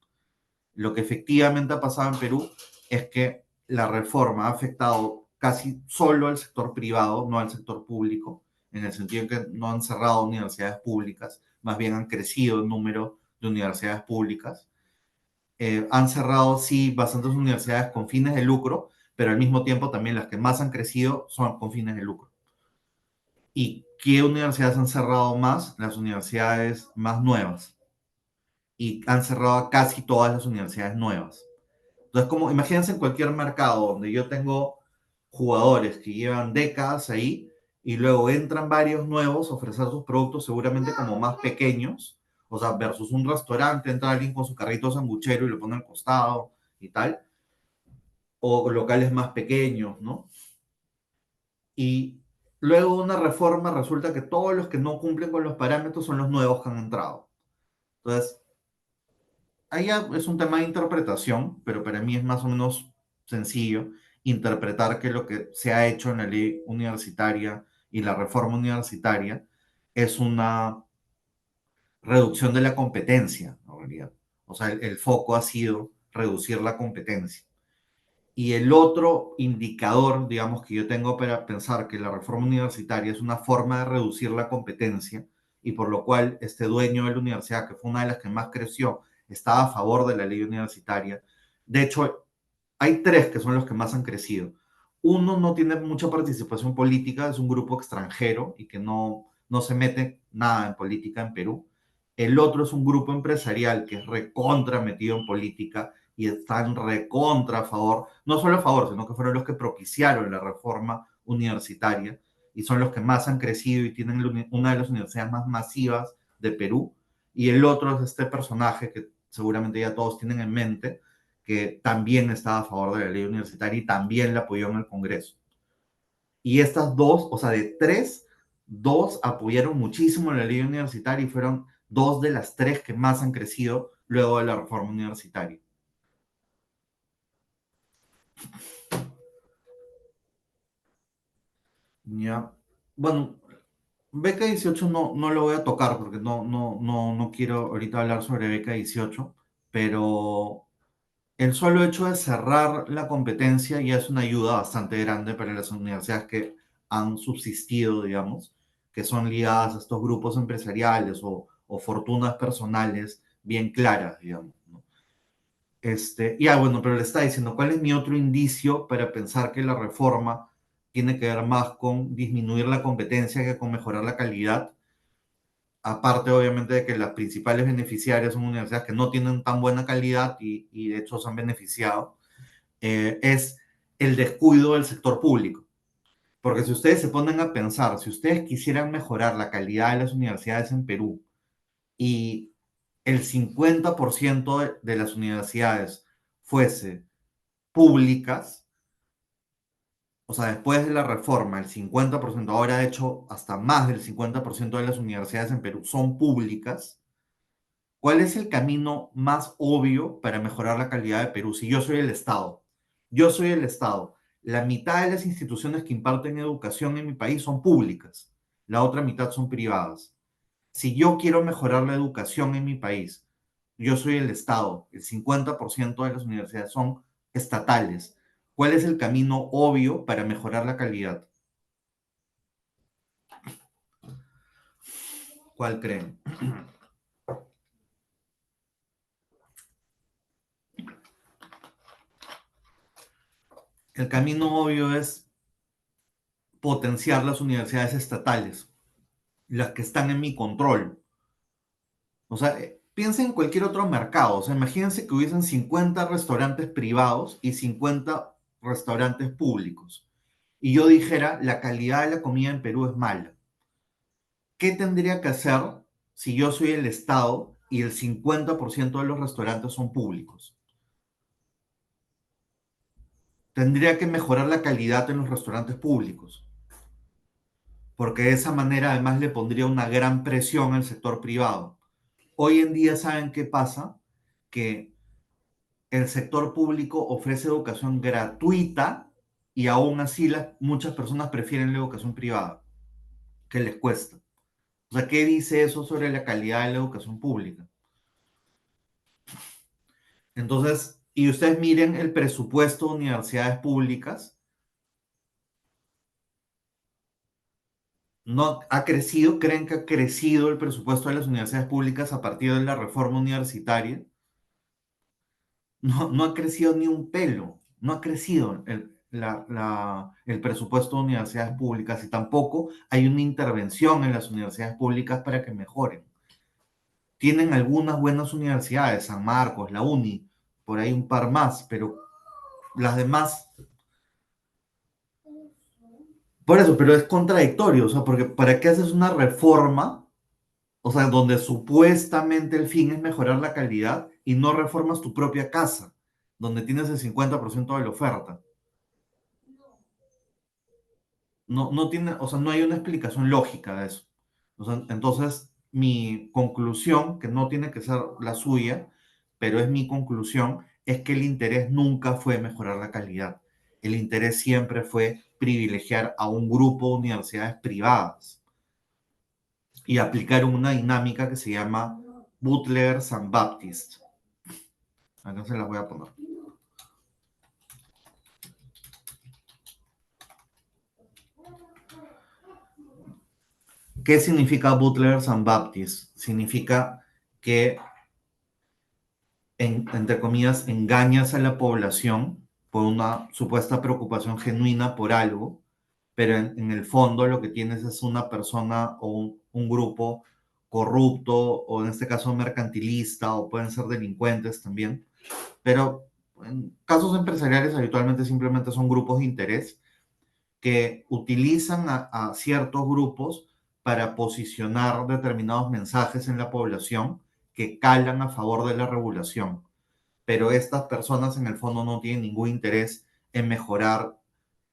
Lo que efectivamente ha pasado en Perú es que la reforma ha afectado casi solo al sector privado, no al sector público, en el sentido en que no han cerrado universidades públicas, más bien han crecido el número de universidades públicas. Han cerrado, sí, bastantes universidades con fines de lucro, pero al mismo tiempo también las que más han crecido son con fines de lucro. ¿Y qué universidades han cerrado más? Las universidades más nuevas. Y han cerrado casi todas las universidades nuevas. Entonces, como imagínense en cualquier mercado donde yo tengo jugadores que llevan décadas ahí y luego entran varios nuevos a ofrecer sus productos seguramente como más pequeños, o sea, versus un restaurante, entra alguien con su carrito sanguchero y lo pone al costado y tal, o locales más pequeños, ¿no? Y luego de una reforma resulta que todos los que no cumplen con los parámetros son los nuevos que han entrado. Entonces, ahí ya es un tema de interpretación, pero para mí es más o menos sencillo interpretar que lo que se ha hecho en la ley universitaria y la reforma universitaria es una reducción de la competencia, en realidad. O sea, el foco ha sido reducir la competencia. Y el otro indicador, digamos, que yo tengo para pensar que la reforma universitaria es una forma de reducir la competencia y por lo cual este dueño de la universidad, que fue una de las que más creció, estaba a favor de la ley universitaria. De hecho, hay tres que son los que más han crecido. Uno no tiene mucha participación política, es un grupo extranjero y que no se mete nada en política en Perú. El otro es un grupo empresarial que es recontra metido en política y están recontra a favor, no solo a favor, sino que fueron los que propiciaron la reforma universitaria y son los que más han crecido y tienen una de las universidades más masivas de Perú. Y el otro es este personaje que seguramente ya todos tienen en mente, que también estaba a favor de la ley universitaria y también la apoyó en el Congreso. Y estas dos, o sea, de tres, dos apoyaron muchísimo la ley universitaria y fueron dos de las tres que más han crecido luego de la reforma universitaria. Ya. Bueno, beca 18 no lo voy a tocar porque no quiero ahorita hablar sobre beca 18, pero el solo hecho de cerrar la competencia ya es una ayuda bastante grande para las universidades que han subsistido, digamos, que son ligadas a estos grupos empresariales o fortunas personales bien claras, digamos, ¿no? Bueno, pero le está diciendo, ¿cuál es mi otro indicio para pensar que la reforma tiene que ver más con disminuir la competencia que con mejorar la calidad? Aparte, obviamente, de que las principales beneficiarias son universidades que no tienen tan buena calidad y de hecho se han beneficiado, es el descuido del sector público. Porque si ustedes se ponen a pensar, si ustedes quisieran mejorar la calidad de las universidades en Perú y el 50% de las universidades fuese públicas, o sea, después de la reforma, el 50%, ahora de hecho hasta más del 50% de las universidades en Perú son públicas, ¿cuál es el camino más obvio para mejorar la calidad de Perú? Si yo soy el Estado, yo soy el Estado. La mitad de las instituciones que imparten educación en mi país son públicas, la otra mitad son privadas. Si yo quiero mejorar la educación en mi país, yo soy el Estado, el 50% de las universidades son estatales. ¿Cuál es el camino obvio para mejorar la calidad? ¿Cuál creen? El camino obvio es potenciar las universidades estatales, las que están en mi control. O sea, piensen en cualquier otro mercado. O sea, imagínense que hubiesen 50 restaurantes privados y 50 restaurantes públicos. Y yo dijera, la calidad de la comida en Perú es mala. ¿Qué tendría que hacer si yo soy el Estado y el 50% de los restaurantes son públicos? Tendría que mejorar la calidad en los restaurantes públicos, porque de esa manera además le pondría una gran presión al sector privado. Hoy en día, ¿saben qué pasa? Que el sector público ofrece educación gratuita y aún así muchas personas prefieren la educación privada, que les cuesta. O sea, ¿qué dice eso sobre la calidad de la educación pública? Entonces, y ustedes miren el presupuesto de universidades públicas, no ha crecido, creen que ha crecido el presupuesto de las universidades públicas a partir de la reforma universitaria. No ha crecido ni un pelo, no ha crecido el presupuesto de universidades públicas y tampoco hay una intervención en las universidades públicas para que mejoren. Tienen algunas buenas universidades, San Marcos, la UNI, por ahí un par más, pero las demás, por eso, pero es contradictorio, o sea, porque ¿para qué haces una reforma? O sea, donde supuestamente el fin es mejorar la calidad y no reformas tu propia casa, donde tienes el 50% de la oferta. No tiene, o sea, no hay una explicación lógica de eso. O sea, entonces, mi conclusión, que no tiene que ser la suya, pero es mi conclusión, es que el interés nunca fue mejorar la calidad. El interés siempre fue privilegiar a un grupo de universidades privadas y aplicar una dinámica que se llama Butler San Baptist. Acá se las voy a poner. ¿Qué significa Butler San Baptist? Significa que entre comillas, engañas a la población por una supuesta preocupación genuina por algo, pero en el fondo lo que tienes es una persona o un grupo corrupto o en este caso mercantilista o pueden ser delincuentes también, pero en casos empresariales habitualmente simplemente son grupos de interés que utilizan a ciertos grupos para posicionar determinados mensajes en la población que calan a favor de la regulación. pero estas personas en el fondo no tienen ningún interés en mejorar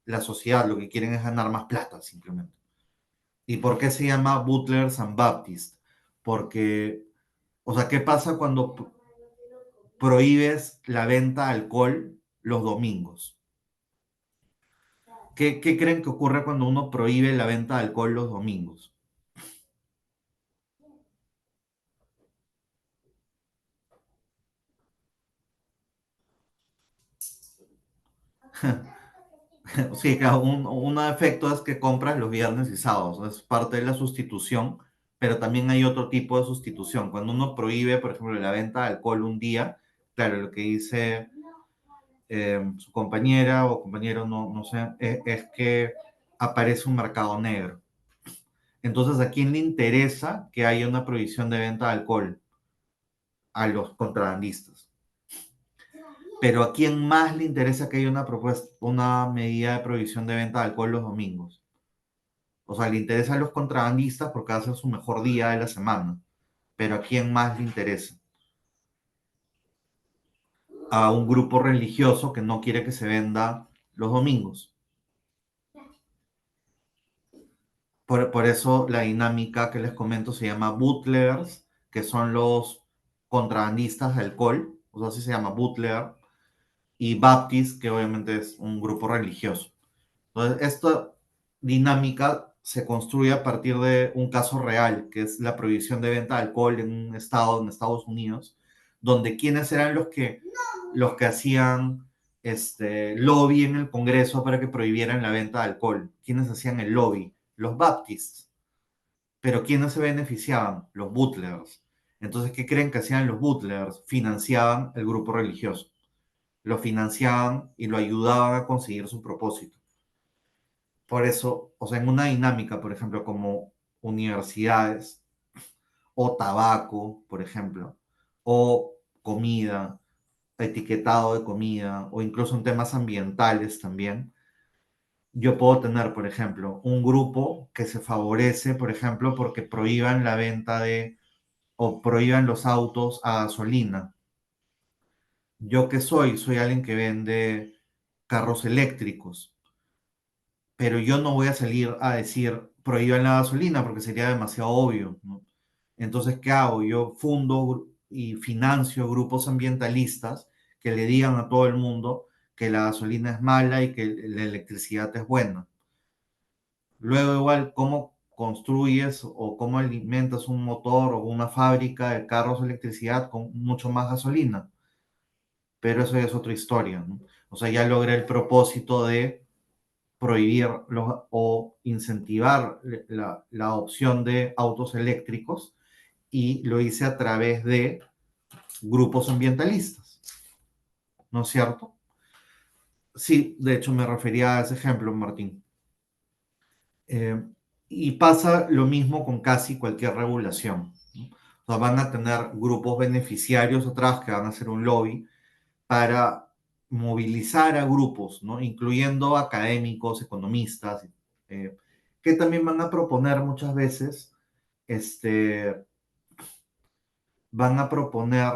la sociedad, lo que quieren es ganar más plata simplemente. ¿Y por qué se llama Butlers and Baptist? Porque, o sea, ¿qué pasa cuando prohíbes la venta de alcohol los domingos? ¿Qué creen que ocurre cuando uno prohíbe la venta de alcohol los domingos? Sí, claro, un efecto es que compras los viernes y sábados, es parte de la sustitución, pero también hay otro tipo de sustitución. Cuando uno prohíbe, por ejemplo, la venta de alcohol un día, claro, lo que dice su compañera o compañero, no sé, es que aparece un mercado negro. Entonces, ¿a quién le interesa que haya una prohibición de venta de alcohol? A los contrabandistas. Pero ¿a quién más le interesa que haya una propuesta, una medida de prohibición de venta de alcohol los domingos? O sea, le interesa a los contrabandistas porque va a ser su mejor día de la semana. Pero ¿a quién más le interesa? A un grupo religioso que no quiere que se venda los domingos. Por eso la dinámica que les comento se llama bootleggers, que son los contrabandistas de alcohol, o sea, así se llama bootlegger, y Baptist, que obviamente es un grupo religioso. Entonces, esta dinámica se construye a partir de un caso real, que es la prohibición de venta de alcohol en un estado en Estados Unidos, donde quiénes eran los que hacían lobby en el Congreso para que prohibieran la venta de alcohol. ¿Quiénes hacían el lobby? Los Baptists. Pero ¿quiénes se beneficiaban? Los butlers. Entonces, ¿qué creen que hacían los butlers? Financiaban el grupo religioso. Lo financiaban y lo ayudaban a conseguir su propósito. Por eso, o sea, en una dinámica, por ejemplo, como universidades o tabaco, por ejemplo, o comida, etiquetado de comida, o incluso en temas ambientales también, yo puedo tener, por ejemplo, un grupo que se favorece, por ejemplo, porque prohíban la venta de o prohíban los autos a gasolina. ¿Yo qué soy? Soy alguien que vende carros eléctricos, pero yo no voy a salir a decir prohíban la gasolina porque sería demasiado obvio, ¿no? Entonces, ¿qué hago? Yo fundo y financio grupos ambientalistas que le digan a todo el mundo que la gasolina es mala y que la electricidad es buena. Luego, igual, ¿cómo construyes o cómo alimentas un motor o una fábrica de carros de electricidad con mucho más gasolina? Pero eso ya es otra historia, ¿no? O sea, ya logré el propósito de prohibir o incentivar la opción de autos eléctricos y lo hice a través de grupos ambientalistas, ¿no es cierto? Sí, de hecho me refería a ese ejemplo, Martín. Eh, y pasa lo mismo con casi cualquier regulación, ¿no? O sea, van a tener grupos beneficiarios atrás que van a hacer un lobby para movilizar a grupos, ¿no? Incluyendo académicos, economistas, eh, que también van a proponer muchas veces, este, van a proponer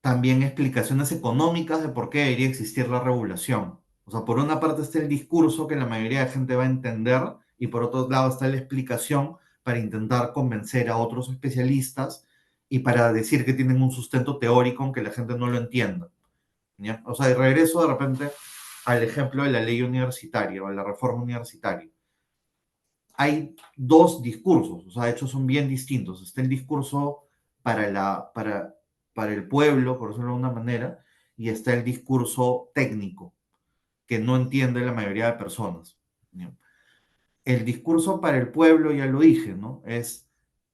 también explicaciones económicas de por qué debería existir la regulación. O sea, por una parte está el discurso que la mayoría de gente va a entender y por otro lado está la explicación para intentar convencer a otros especialistas y para decir que tienen un sustento teórico aunque la gente no lo entienda, ¿ya? O sea, de regreso de repente al ejemplo de la ley universitaria o la reforma universitaria. Hay dos discursos, o sea, de hecho son bien distintos. Está el discurso para, para el pueblo, por decirlo de alguna manera, y está el discurso técnico, que no entiende la mayoría de personas, ¿no? El discurso para el pueblo, ya lo dije, ¿no? Es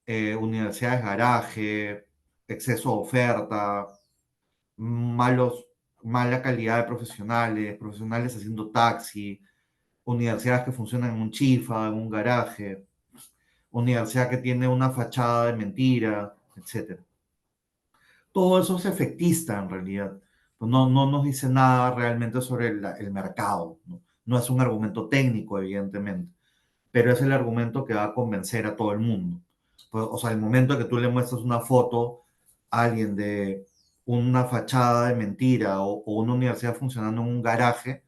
universidades garaje, exceso de oferta, malos, mala calidad de profesionales, profesionales haciendo taxi, universidades que funcionan en un chifa, en un garaje, universidad que tiene una fachada de mentira, etcétera. Todo eso es efectista en realidad. Pues no nos dice nada realmente sobre el mercado, ¿no? No es un argumento técnico, evidentemente, pero es el argumento que va a convencer a todo el mundo. Pues, o sea, el momento que tú le muestras una foto a alguien de una fachada de mentira o una universidad funcionando en un garaje,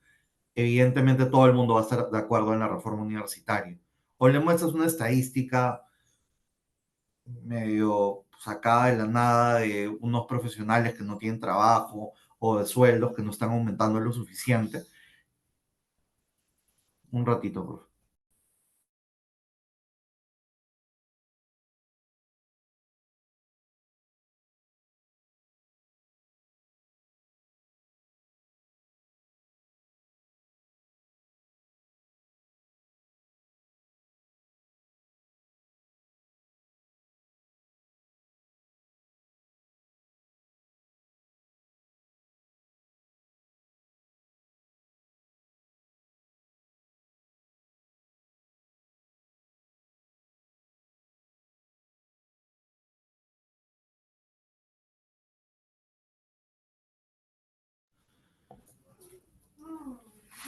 evidentemente todo el mundo va a estar de acuerdo en la reforma universitaria. O le muestras una estadística medio sacada de la nada de unos profesionales que no tienen trabajo o de sueldos que no están aumentando lo suficiente. Un ratito, por favor.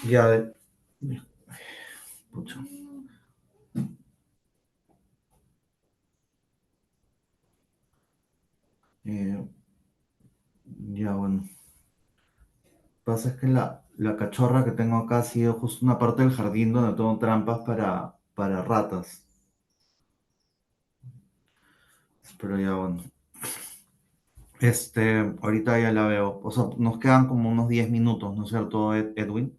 Ya, pucha, eh, ya bueno. Pasa es que la cachorra que tengo acá ha sido justo una parte del jardín donde tengo trampas para ratas. Pero ya bueno. Ahorita ya la veo. O sea, nos quedan como unos 10 minutos, ¿no es cierto, Edwin?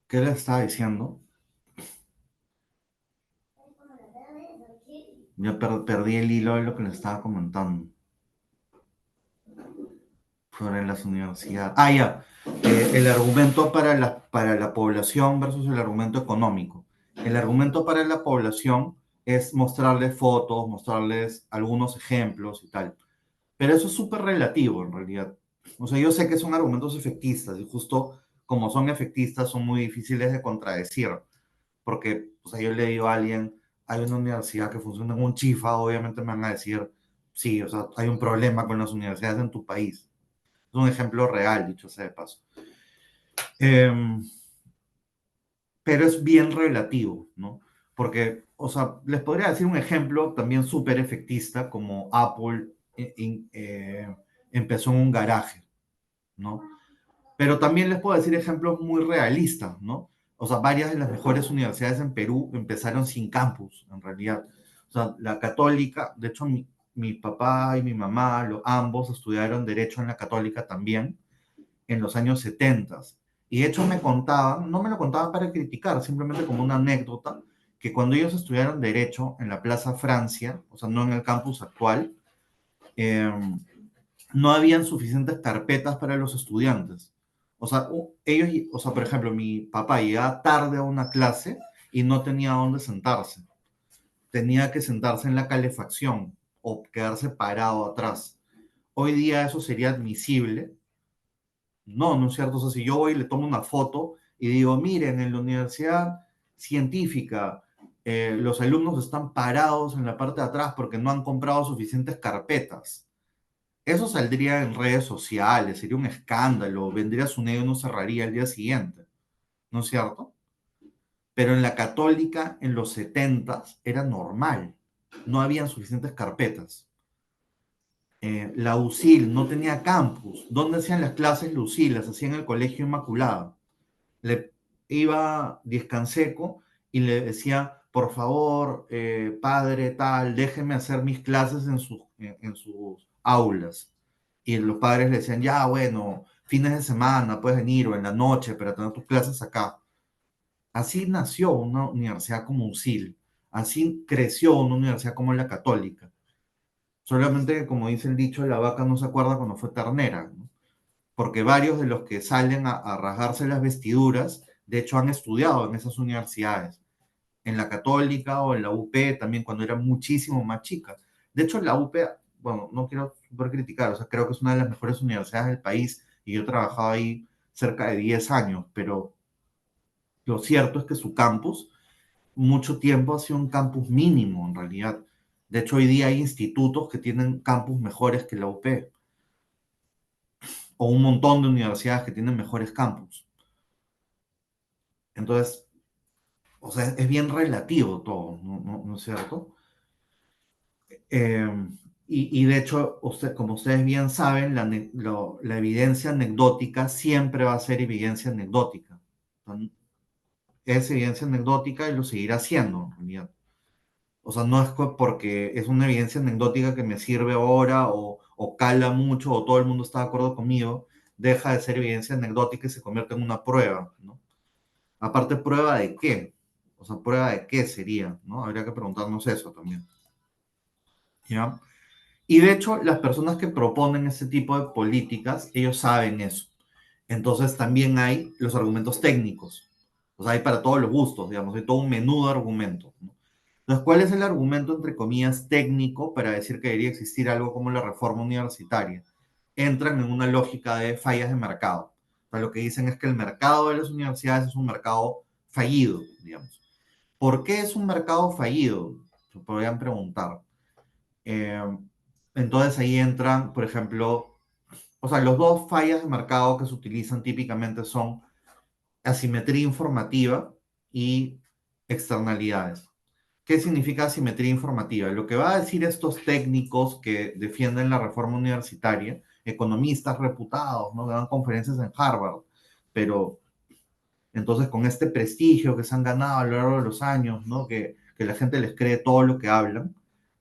¿Qué le estaba diciendo? Ya perdí el hilo de lo que le estaba comentando sobre las universidades. Ah, ya. El argumento para la población versus el argumento económico. El argumento para la población es mostrarles fotos, mostrarles algunos ejemplos y tal. Pero eso es súper relativo en realidad. O sea, yo sé que son argumentos efectistas y justo como son efectistas son muy difíciles de contradecir. Porque, o sea, yo le digo a alguien, hay una universidad que funciona en un chifa, obviamente me van a decir, sí, o sea, hay un problema con las universidades en tu país. Es un ejemplo real, dicho sea de paso. Eh, pero es bien relativo, ¿no? Porque, o sea, les podría decir un ejemplo también súper efectista, como Apple empezó en un garaje, ¿no? Pero también les puedo decir ejemplos muy realistas, ¿no? O sea, varias de las mejores universidades en Perú empezaron sin campus, en realidad. O sea, la católica, de hecho, mi papá y mi mamá, ambos estudiaron Derecho en la católica también, en los años 70. Y de hecho me contaban, no me lo contaban para criticar, simplemente como una anécdota, que cuando ellos estudiaron Derecho en la Plaza Francia, o sea, no en el campus actual, eh, no habían suficientes carpetas para los estudiantes. O sea, ellos, o sea, por ejemplo, mi papá llegaba tarde a una clase y no tenía dónde sentarse. Tenía que sentarse en la calefacción o quedarse parado atrás. Hoy día eso sería admisible. No, no es cierto. O sea, si yo voy y le tomo una foto y digo, miren, en la universidad científica, los alumnos están parados en la parte de atrás porque no han comprado suficientes carpetas. Eso saldría en redes sociales, sería un escándalo, vendría su y no cerraría el día siguiente, ¿no es cierto? Pero en la católica, en los 70 era normal, no habían suficientes carpetas. La USIL no tenía campus. ¿Dónde hacían las clases la USIL? Las hacían en el Colegio Inmaculado. Le iba Diezcanseco y le decía, por favor, padre tal, déjeme hacer mis clases en sus aulas. Y los padres le decían, ya, bueno, fines de semana puedes venir o en la noche para tener tus clases acá. Así nació una universidad como USIL, así creció una universidad como la Católica. Solamente que, como dice el dicho, la vaca no se acuerda cuando fue ternera, ¿no? Porque varios de los que salen a rasgarse las vestiduras, de hecho, han estudiado en esas universidades, en la Católica o en la UP, también cuando eran muchísimo más chicas. De hecho, la UP, bueno, no quiero super criticar, o sea, creo que es una de las mejores universidades del país y yo he trabajado ahí cerca de 10 años, pero lo cierto es que su campus mucho tiempo ha sido un campus mínimo en realidad. De hecho, hoy día hay institutos que tienen campus mejores que la UP o un montón de universidades que tienen mejores campus. Entonces, o sea, es bien relativo todo, ¿no es cierto? Eh, Y de hecho, como ustedes bien saben, la evidencia anecdótica siempre va a ser evidencia anecdótica. Es evidencia anecdótica y lo seguirá siendo, en realidad. O sea, no es porque es una evidencia anecdótica que me sirve ahora o cala mucho o todo el mundo está de acuerdo conmigo, deja de ser evidencia anecdótica y se convierte en una prueba, ¿no? Aparte, ¿prueba de qué? O sea, ¿prueba de qué sería? ¿No? Habría que preguntarnos eso también. ¿Ya? Y de hecho, las personas que proponen este tipo de políticas, ellos saben eso. Entonces también hay los argumentos técnicos. O sea, hay para todos los gustos, digamos, hay todo un menú de argumentos, ¿no? Entonces, ¿cuál es el argumento, entre comillas, técnico para decir que debería existir algo como la reforma universitaria? Entran en una lógica de fallas de mercado. O sea, lo que dicen es que el mercado de las universidades es un mercado fallido, digamos. ¿Por qué es un mercado fallido? Se podrían preguntar. Eh, entonces ahí entran, por ejemplo, o sea, los dos fallas de mercado que se utilizan típicamente son asimetría informativa y externalidades. ¿Qué significa asimetría informativa? Lo que va a decir estos técnicos que defienden la reforma universitaria, economistas reputados, ¿no? Que dan conferencias en Harvard, pero entonces con este prestigio que se han ganado a lo largo de los años, ¿no? Que la gente les cree todo lo que hablan,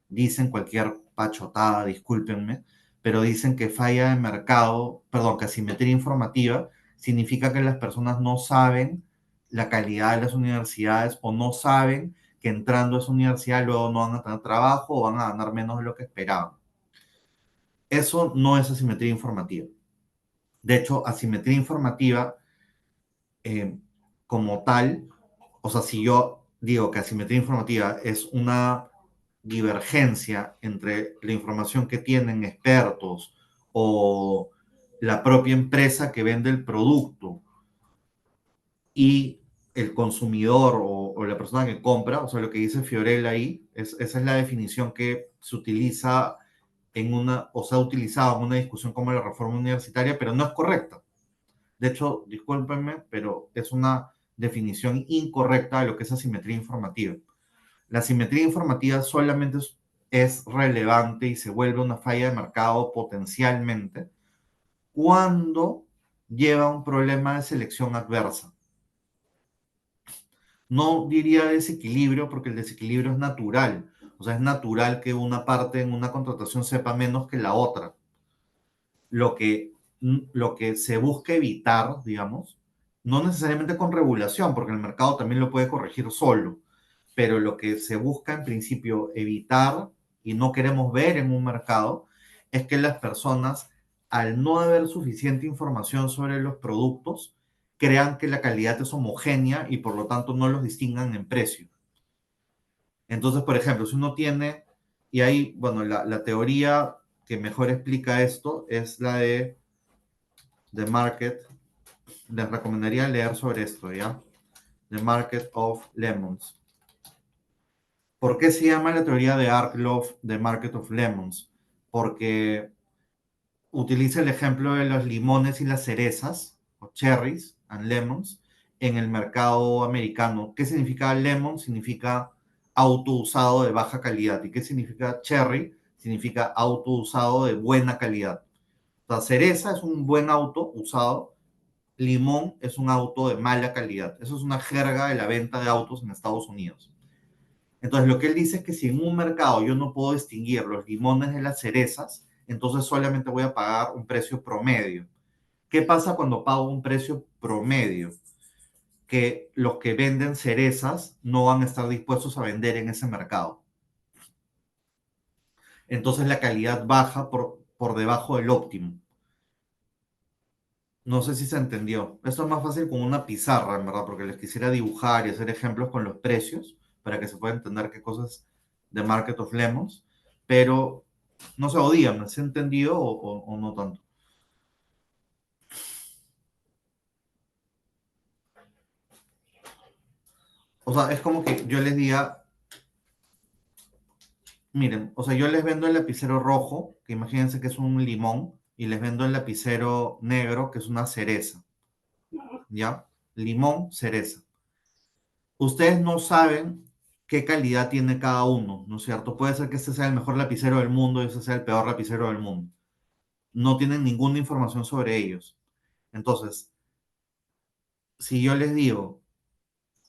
dicen cualquier pachotada, discúlpenme, pero dicen que falla de mercado, perdón, que asimetría informativa significa que las personas no saben la calidad de las universidades o no saben que entrando a esa universidad luego no van a tener trabajo o van a ganar menos de lo que esperaban. Eso no es asimetría informativa. De hecho, asimetría informativa eh, como tal, o sea, si yo digo que asimetría informativa es una divergencia entre la información que tienen expertos o la propia empresa que vende el producto y el consumidor o la persona que compra, o sea, lo que dice Fiorella ahí, esa es la definición que se utiliza en una, o se ha utilizado en una discusión como la reforma universitaria, pero no es correcta. De hecho, discúlpenme, pero es una definición incorrecta de lo que es asimetría informativa. La asimetría informativa solamente es relevante y se vuelve una falla de mercado potencialmente cuando lleva un problema de selección adversa. No diría desequilibrio porque el desequilibrio es natural. O sea, es natural que una parte en una contratación sepa menos que la otra. Lo que, lo que se busca evitar, digamos, no necesariamente con regulación, porque el mercado también lo puede corregir solo, pero lo que se busca en principio evitar y no queremos ver en un mercado es que las personas, al no haber suficiente información sobre los productos, crean que la calidad es homogénea y por lo tanto no los distingan en precio. Entonces, por ejemplo, si uno tiene, y ahí, bueno, la teoría que mejor explica esto es la de The Market. Les recomendaría leer sobre esto, ¿ya? The Market of Lemons. ¿Por qué se llama la teoría de Arklov The Market of Lemons? Porque utiliza el ejemplo de los limones y las cerezas, o cherries and lemons, en el mercado americano. ¿Qué significa lemon? Significa auto usado de baja calidad. ¿Y qué significa cherry? Significa auto usado de buena calidad. La cereza es un buen auto usado, limón es un auto de mala calidad. Eso es una jerga de la venta de autos en Estados Unidos. Entonces, lo que él dice es que si en un mercado yo no puedo distinguir los limones de las cerezas, entonces solamente voy a pagar un precio promedio. ¿Qué pasa cuando pago un precio promedio? Que los que venden cerezas no van a estar dispuestos a vender en ese mercado. Entonces la calidad baja por debajo del óptimo. No sé si se entendió. Esto es más fácil con una pizarra, en verdad, porque les quisiera dibujar y hacer ejemplos con los precios para que se pueda entender qué cosas de Market of Lemons. Pero no se odian, ¿se ha entendido o no tanto? O sea, es como que yo les diga, miren, o sea, yo les vendo el lapicero rojo, que imagínense que es un limón, y les vendo el lapicero negro, que es una cereza, ¿ya? Limón, cereza. Ustedes no saben qué calidad tiene cada uno, ¿no es cierto? Puede ser que este sea el mejor lapicero del mundo y este sea el peor lapicero del mundo. No tienen ninguna información sobre ellos. Entonces, si yo les digo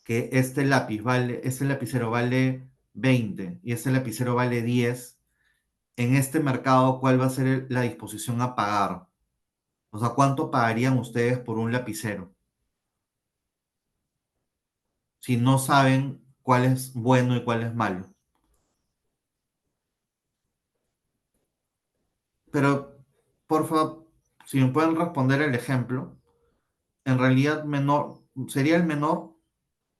que este lapicero vale 20 y este lapicero vale 10, en este mercado, ¿cuál va a ser la disposición a pagar? O sea, ¿cuánto pagarían ustedes por un lapicero si no saben cuál es bueno y cuál es malo? Pero, por favor, si me pueden responder el ejemplo, en realidad sería el menor,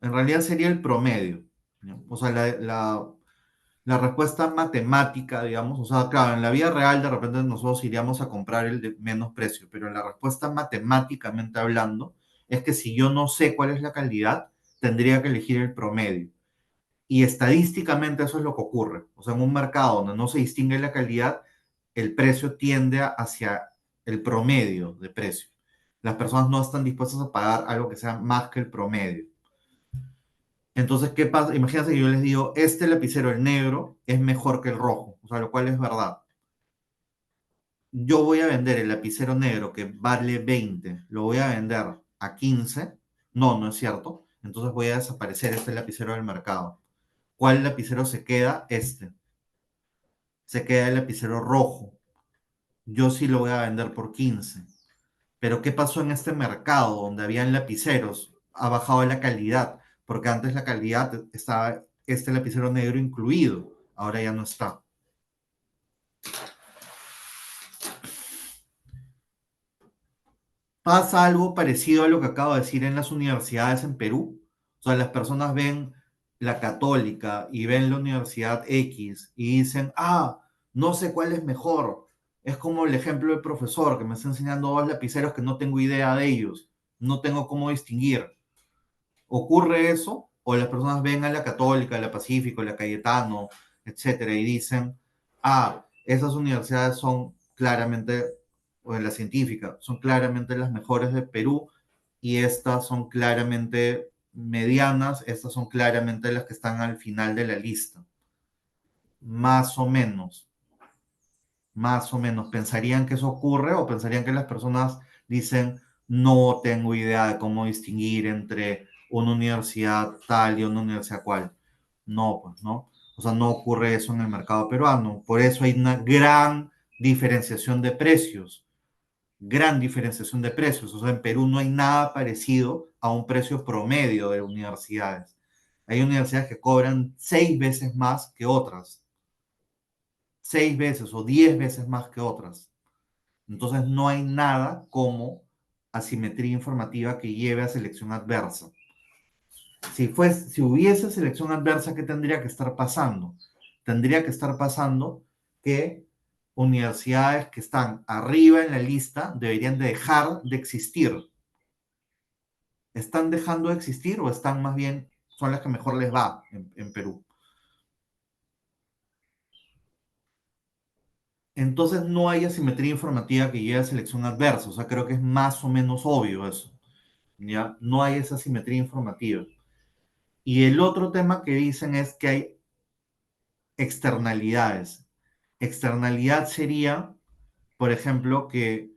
en realidad sería el promedio, ¿no? O sea, la respuesta matemática, digamos, o sea, claro, en la vida real de repente nosotros iríamos a comprar el de menos precio, pero la respuesta matemáticamente hablando es que si yo no sé cuál es la calidad, tendría que elegir el promedio. Y estadísticamente eso es lo que ocurre. O sea, en un mercado donde no se distingue la calidad, el precio tiende hacia el promedio de precio. Las personas no están dispuestas a pagar algo que sea más que el promedio. Entonces, ¿qué pasa? Imagínense que yo les digo, este lapicero, el negro, es mejor que el rojo, o sea, lo cual es verdad. Yo voy a vender el lapicero negro que vale 20, lo voy a vender a 15. No, no es cierto. Entonces voy a desaparecer este lapicero del mercado. ¿Cuál lapicero se queda? Este. Se queda el lapicero rojo. Yo sí lo voy a vender por 15. Pero ¿qué pasó en este mercado donde habían lapiceros? Ha bajado la calidad, porque antes la calidad estaba este lapicero negro incluido, ahora ya no está. Pasa algo parecido a lo que acabo de decir en las universidades en Perú. O sea, las personas ven la católica y ven la universidad X y dicen, no sé cuál es mejor. Es como el ejemplo del profesor que me está enseñando dos lapiceros que no tengo idea de ellos. No tengo cómo distinguir. ¿Ocurre eso? O las personas ven a la Católica, a la Pacífico, a la Cayetano, etcétera, y dicen, esas universidades son claramente, o en la científica, son claramente las mejores de Perú, y estas son claramente medianas, estas son claramente las que están al final de la lista. Más o menos, más o menos. ¿Pensarían que eso ocurre o pensarían que las personas dicen, no tengo idea de cómo distinguir entre una universidad tal y una universidad cual? No, pues no. O sea, no ocurre eso en el mercado peruano. Por eso hay una gran diferenciación de precios. Gran diferenciación de precios. O sea, en Perú no hay nada parecido a un precio promedio de universidades. Hay universidades que cobran 6 veces más que otras. 6 veces o 10 veces más que otras. Entonces no hay nada como asimetría informativa que lleve a selección adversa. Si hubiese selección adversa, ¿qué tendría que estar pasando? Tendría que estar pasando que universidades que están arriba en la lista deberían de dejar de existir. ¿Están dejando de existir o están más bien, son las que mejor les va en Perú? Entonces no hay asimetría informativa que lleve a selección adversa. O sea, creo que es más o menos obvio eso. ¿Ya? No hay esa simetría informativa. Y el otro tema que dicen es que hay externalidades. Externalidad sería, por ejemplo, que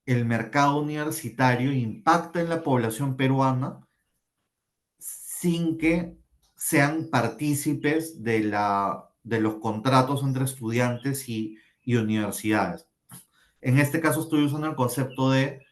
el mercado universitario impacta en la población peruana sin que sean partícipes de los contratos entre estudiantes y universidades. En este caso estoy usando el concepto de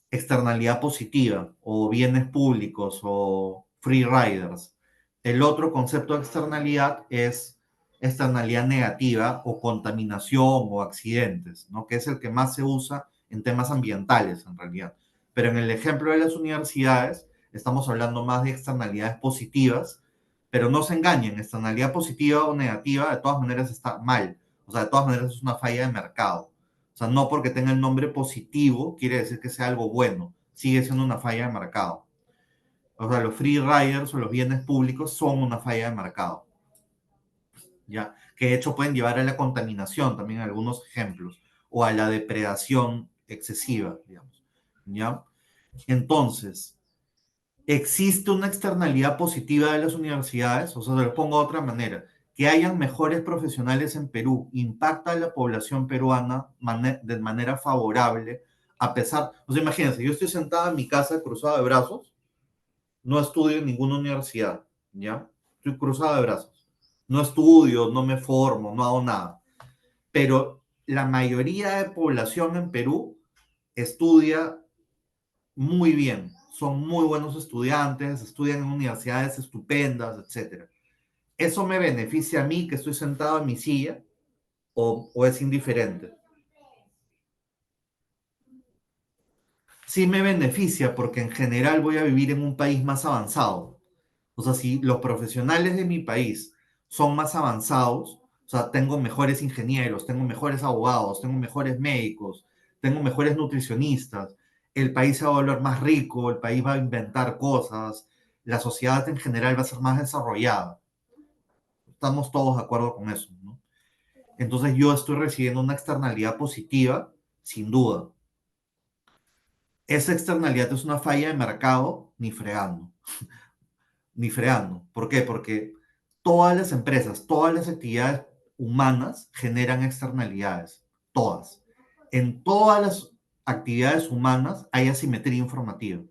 externalidad positiva o bienes públicos o free riders. El otro concepto de externalidad es externalidad negativa o contaminación o accidentes, ¿no? Que es el que más se usa en temas ambientales en realidad. Pero en el ejemplo de las universidades estamos hablando más de externalidades positivas, pero no se engañen, externalidad positiva o negativa de todas maneras está mal, o sea, de todas maneras es una falla de mercado. O sea, no porque tenga el nombre positivo quiere decir que sea algo bueno. Sigue siendo una falla de mercado. O sea, los free riders o los bienes públicos son una falla de mercado. ¿Ya? Que de hecho pueden llevar a la contaminación, también algunos ejemplos, o a la depredación excesiva, digamos. ¿Ya? Entonces, ¿Existe una externalidad positiva de las universidades? O sea, se lo pongo de otra manera. Que hayan mejores profesionales en Perú impacta a la población peruana de manera favorable, a pesar, o sea, imagínense, yo estoy sentado en mi casa cruzado de brazos, no estudio en ninguna universidad, ¿ya? Estoy cruzado de brazos. No estudio, no me formo, no hago nada. Pero la mayoría de población en Perú estudia muy bien, son muy buenos estudiantes, estudian en universidades estupendas, etcétera. ¿Eso me beneficia a mí que estoy sentado en mi silla o es indiferente? Sí me beneficia porque en general voy a vivir en un país más avanzado. O sea, si los profesionales de mi país son más avanzados, o sea, tengo mejores ingenieros, tengo mejores abogados, tengo mejores médicos, tengo mejores nutricionistas, el país se va a volver más rico, el país va a inventar cosas, la sociedad en general va a ser más desarrollada. Estamos todos de acuerdo con eso, ¿no? Entonces yo estoy recibiendo una externalidad positiva, sin duda. Esa externalidad es una falla de mercado, ni fregando. Ni fregando. ¿Por qué? Porque todas las empresas, todas las actividades humanas generan externalidades. Todas. En todas las actividades humanas hay asimetría informativa.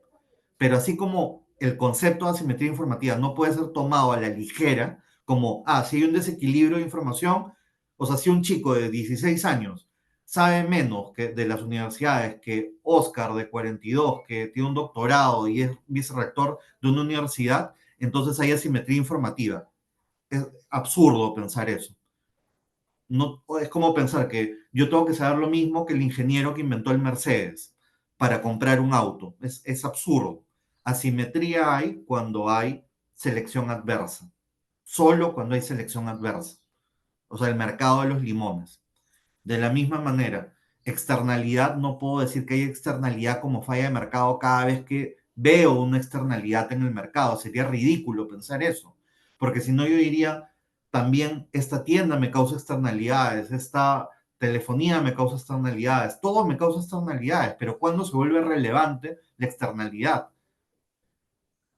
Pero así como el concepto de asimetría informativa no puede ser tomado a la ligera, como, si hay un desequilibrio de información, o sea, si un chico de 16 años sabe menos que de las universidades que Oscar de 42, que tiene un doctorado y es vicerrector de una universidad, entonces hay asimetría informativa. Es absurdo pensar eso. No, es como pensar que yo tengo que saber lo mismo que el ingeniero que inventó el Mercedes para comprar un auto. Es absurdo. Asimetría hay cuando hay selección adversa. Solo cuando hay selección adversa. O sea, el mercado de los limones. De la misma manera, externalidad, no puedo decir que hay externalidad como falla de mercado cada vez que veo una externalidad en el mercado. Sería ridículo pensar eso. Porque si no, yo diría, también esta tienda me causa externalidades, esta telefonía me causa externalidades, todo me causa externalidades, pero ¿cuándo se vuelve relevante la externalidad?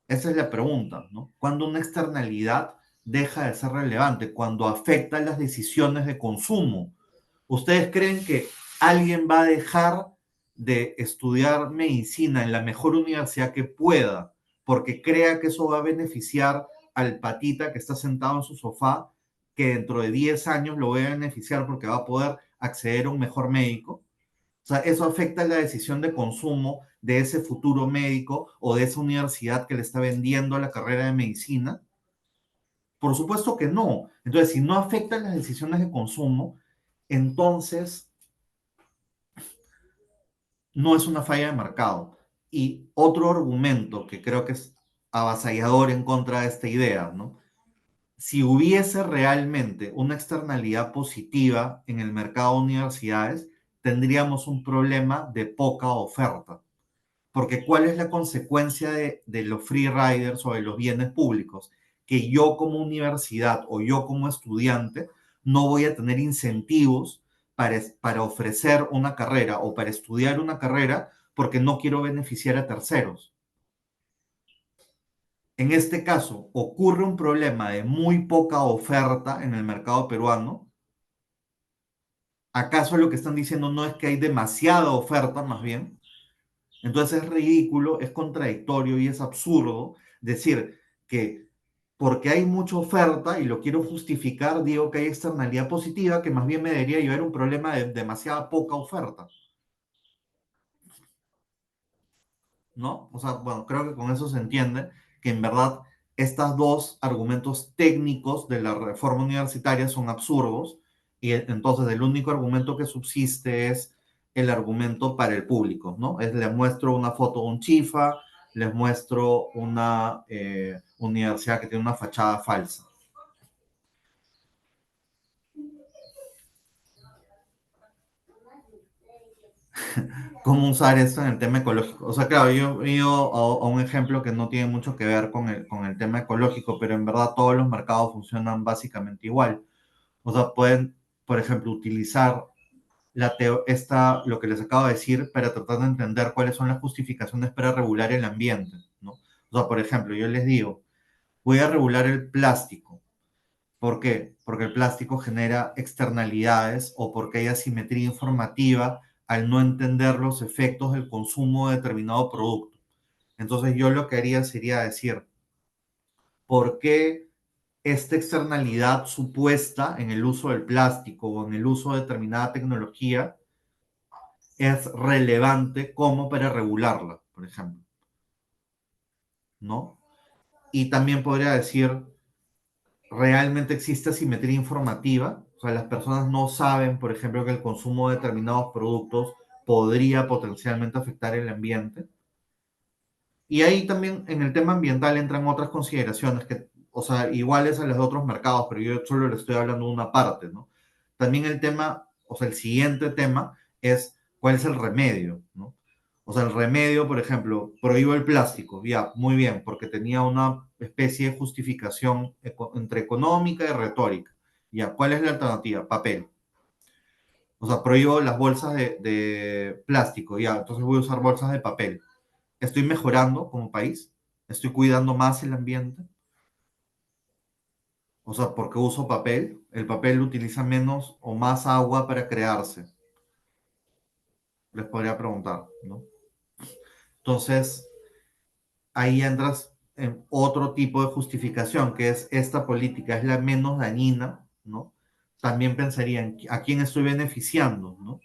Esa es la pregunta, ¿no? ¿Cuándo una externalidad deja de ser relevante? Cuando afecta las decisiones de consumo. ¿Ustedes creen que alguien va a dejar de estudiar medicina en la mejor universidad que pueda porque crea que eso va a beneficiar al patita que está sentado en su sofá, que dentro de 10 años lo va a beneficiar porque va a poder acceder a un mejor médico? O sea, eso afecta la decisión de consumo de ese futuro médico o de esa universidad que le está vendiendo la carrera de medicina. Por supuesto que no. Entonces, si no afecta las decisiones de consumo, entonces no es una falla de mercado. Y otro argumento que creo que es avasallador en contra de esta idea, ¿no? Si hubiese realmente una externalidad positiva en el mercado de universidades, tendríamos un problema de poca oferta. Porque ¿cuál es la consecuencia de los free riders o de los bienes públicos? Que yo como universidad o yo como estudiante no voy a tener incentivos para ofrecer una carrera o para estudiar una carrera porque no quiero beneficiar a terceros. En este caso, ocurre un problema de muy poca oferta en el mercado peruano. ¿Acaso lo que están diciendo no es que hay demasiada oferta, más bien? Entonces es ridículo, es contradictorio y es absurdo decir que porque hay mucha oferta y lo quiero justificar, digo que hay externalidad positiva que más bien me debería llevar a un problema de demasiada poca oferta, ¿no? O sea, bueno, creo que con eso se entiende que en verdad estos dos argumentos técnicos de la reforma universitaria son absurdos y entonces el único argumento que subsiste es el argumento para el público, ¿no? Es les muestro una foto de un chifa, les muestro una universidad que tiene una fachada falsa. ¿Cómo usar eso en el tema ecológico? O sea, claro, yo he ido a un ejemplo que no tiene mucho que ver con el tema ecológico, pero en verdad todos los mercados funcionan básicamente igual. O sea, pueden, por ejemplo, utilizar lo que les acabo de decir para tratar de entender cuáles son las justificaciones para regular el ambiente, ¿no? O O sea, por ejemplo, yo les digo, voy a regular el plástico. ¿Por qué? Porque el plástico genera externalidades o porque hay asimetría informativa al no entender los efectos del consumo de determinado producto. Entonces yo lo que haría sería decir, ¿por qué esta externalidad supuesta en el uso del plástico o en el uso de determinada tecnología es relevante como para regularla, por ejemplo, ¿no? Y también podría decir, ¿realmente existe asimetría informativa? O sea, las personas no saben, por ejemplo, que el consumo de determinados productos podría potencialmente afectar el ambiente. Y ahí también en el tema ambiental entran otras consideraciones que, o sea, iguales a los de otros mercados, pero yo solo le estoy hablando de una parte, ¿no? También el tema, o sea, el siguiente tema es cuál es el remedio, ¿no? O sea, el remedio, por ejemplo, prohíbo el plástico, ya, muy bien, porque tenía una especie de justificación entre económica y retórica. Ya, ¿cuál es la alternativa? Papel. O sea, prohíbo las bolsas de plástico, ya, entonces voy a usar bolsas de papel. Estoy mejorando como país, estoy cuidando más el ambiente, o sea, porque uso papel, el papel utiliza menos o más agua para crearse, les podría preguntar, ¿no? Entonces, ahí entras en otro tipo de justificación, que es esta política es la menos dañina, ¿no? También pensaría en a quién estoy beneficiando, ¿no?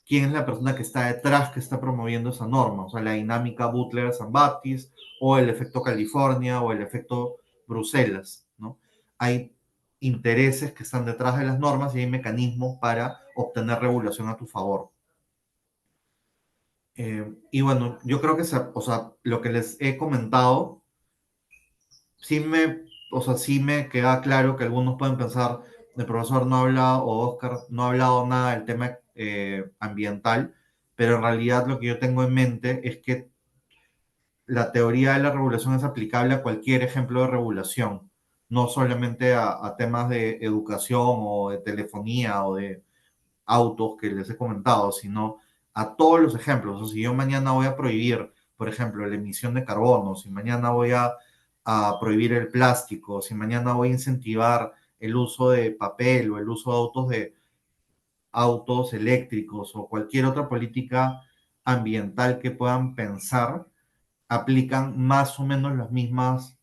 ¿Quién es la persona que está detrás, que está promoviendo esa norma? O sea, la dinámica Butler-San Baptist, o el efecto California, o el efecto Bruselas, ¿no? Hay intereses que están detrás de las normas y hay mecanismos para obtener regulación a tu favor. Y bueno, yo creo que o sea, lo que les he comentado, sí me, o sea, sí me queda claro que algunos pueden pensar, el profesor no ha hablado, o Oscar no ha hablado nada del tema ambiental, pero en realidad lo que yo tengo en mente es que la teoría de la regulación es aplicable a cualquier ejemplo de regulación, no solamente a temas de educación o de telefonía o de autos que les he comentado, sino a todos los ejemplos. O sea, si yo mañana voy a prohibir, por ejemplo, la emisión de carbono, si mañana voy a prohibir el plástico, si mañana voy a incentivar el uso de papel o el uso de autos eléctricos o cualquier otra política ambiental que puedan pensar, aplican más o menos los mismos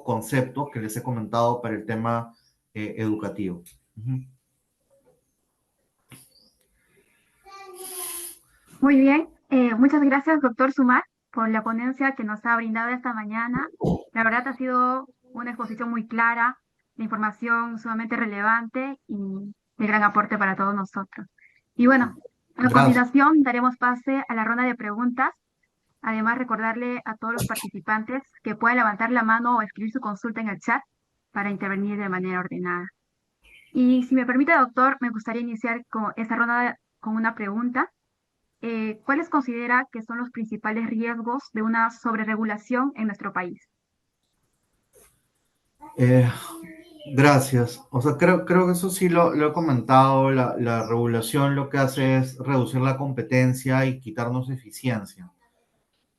conceptos que les he comentado para el tema educativo. Uh-huh. Muy bien, muchas gracias, doctor Sumar, por la ponencia que nos ha brindado esta mañana. La verdad ha sido una exposición muy clara, de información sumamente relevante y de gran aporte para todos nosotros. Y bueno, a Gracias. continuación daremos pase a la ronda de preguntas. Además, recordarle a todos los participantes que pueden levantar la mano o escribir su consulta en el chat para intervenir de manera ordenada. Y si me permite, doctor, me gustaría iniciar con esta ronda con una pregunta. ¿Cuáles considera que son los principales riesgos de una sobreregulación en nuestro país? Eh, Gracias. O sea, creo que eso sí lo he comentado. La regulación lo que hace es reducir la competencia y quitarnos eficiencia,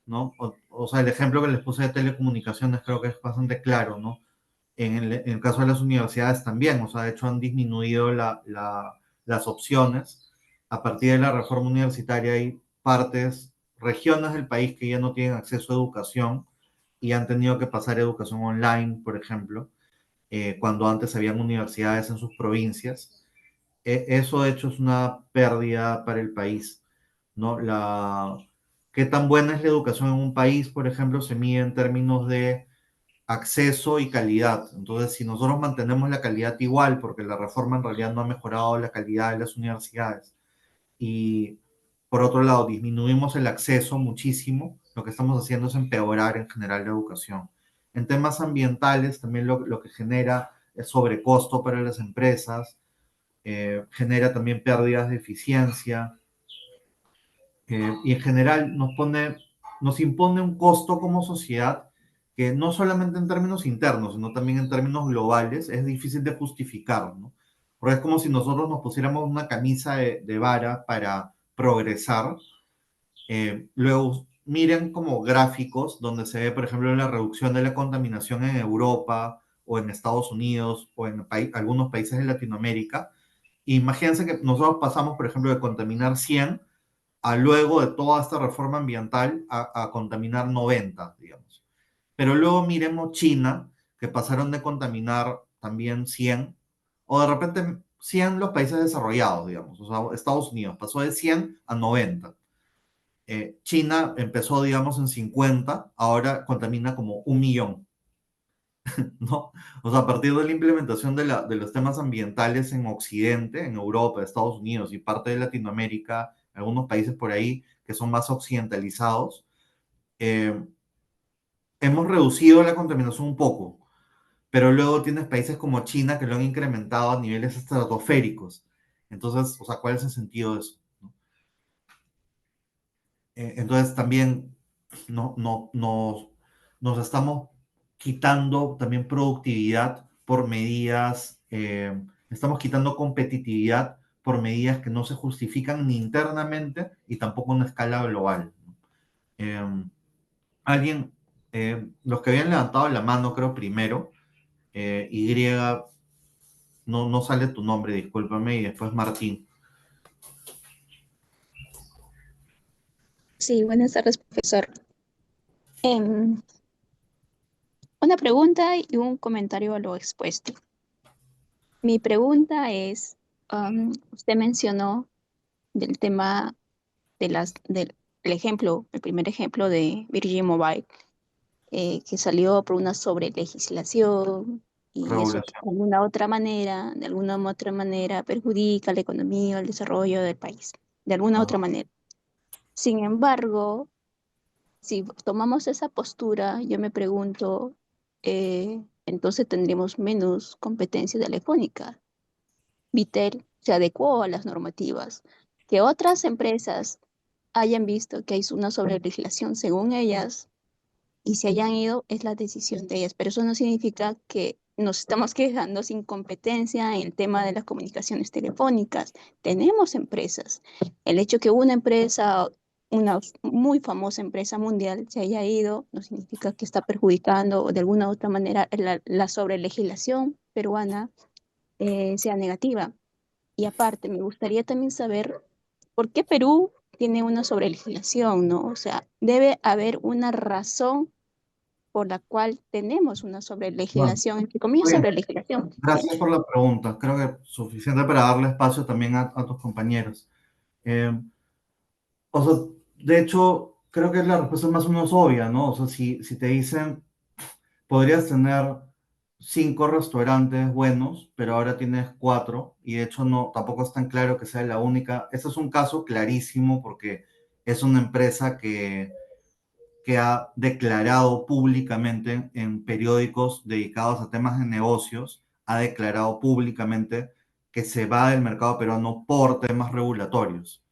¿no? O sea, el ejemplo que les puse de telecomunicaciones creo que es bastante claro, ¿no? En el caso de las universidades también, o sea, de hecho han disminuido las opciones. A partir de la reforma universitaria hay regiones del país que ya no tienen acceso a educación y han tenido que pasar a educación online, por ejemplo, cuando antes habían universidades en sus provincias. Eso de hecho es una pérdida para el país, ¿no? ¿Qué tan buena es la educación en un país, por ejemplo, se mide en términos de acceso y calidad? Entonces, si nosotros mantenemos la calidad igual, porque la reforma en realidad no ha mejorado la calidad de las universidades, y por otro lado disminuimos el acceso muchísimo, lo que estamos haciendo es empeorar en general la educación. En temas ambientales, también lo que genera es sobrecosto para las empresas, genera también pérdidas de eficiencia, y en general nos impone un costo como sociedad que no solamente en términos internos, sino también en términos globales es difícil de justificar, ¿no? Porque es como si nosotros nos pusiéramos una camisa de vara para progresar, luego miren como gráficos donde se ve, por ejemplo, la reducción de la contaminación en Europa o en Estados Unidos o en algunos países de Latinoamérica. Imagínense que nosotros pasamos, por ejemplo, de contaminar 100 a luego de toda esta reforma ambiental a contaminar 90, digamos. Pero luego miremos China, que pasaron de contaminar también 100, o de repente 100 los países desarrollados, digamos. O sea, Estados Unidos pasó de 100 a 90. China empezó, digamos, en 50, ahora contamina como 1 millón, ¿no? O sea, a partir de la implementación de los temas ambientales en Occidente, en Europa, Estados Unidos y parte de Latinoamérica, algunos países por ahí que son más occidentalizados, eh, hemos reducido la contaminación un poco, pero luego tienes países como China que lo han incrementado a niveles estratosféricos. Entonces, o sea, ¿cuál es el sentido de eso? Entonces también no, no, nos estamos quitando también productividad por medidas, estamos quitando competitividad por medidas que no se justifican ni internamente y tampoco en una escala global. Eh, alguien, los que habían levantado la mano, creo primero, Y, no sale tu nombre, discúlpame, y después Martín. Sí, buenas tardes, profesor. Em, una pregunta y un comentario a lo expuesto. Mi pregunta es, usted mencionó del tema del el primer ejemplo de Virgin Mobile, que salió por una sobrelegislación y eso Regulación. de alguna u otra manera perjudica la economía o el desarrollo del país, de alguna u otra Ajá. manera. Sin embargo, si tomamos esa postura, yo me pregunto, entonces tendríamos menos competencia telefónica. Vitel se adecuó a las normativas. Que otras empresas hayan visto que hay una sobrelegislación según ellas y se hayan ido es la decisión de ellas, pero eso no significa que nos estamos quedando sin competencia en el tema de las comunicaciones telefónicas. Tenemos empresas. El hecho que una empresa, una muy famosa empresa mundial se haya ido, no significa que está perjudicando o de alguna u otra manera la sobrelegislación peruana sea negativa. Y aparte, me gustaría también saber por qué Perú tiene una sobrelegislación, ¿no? O sea, debe haber una razón por la cual tenemos una Bueno, sobrelegislación, entre comillas, muy bien. sobrelegislación. Gracias por la pregunta. Creo que suficiente para darle espacio también a tus compañeros. Eh, o sea, de hecho, creo que la respuesta es más o menos obvia, ¿no? O sea, si te dicen, podrías tener 5 restaurantes buenos, pero ahora tienes 4, y de hecho no, tampoco es tan claro que sea la única. Este es un caso clarísimo porque es una empresa que ha declarado públicamente en periódicos dedicados a temas de negocios, ha declarado públicamente que se va del mercado peruano por temas regulatorios.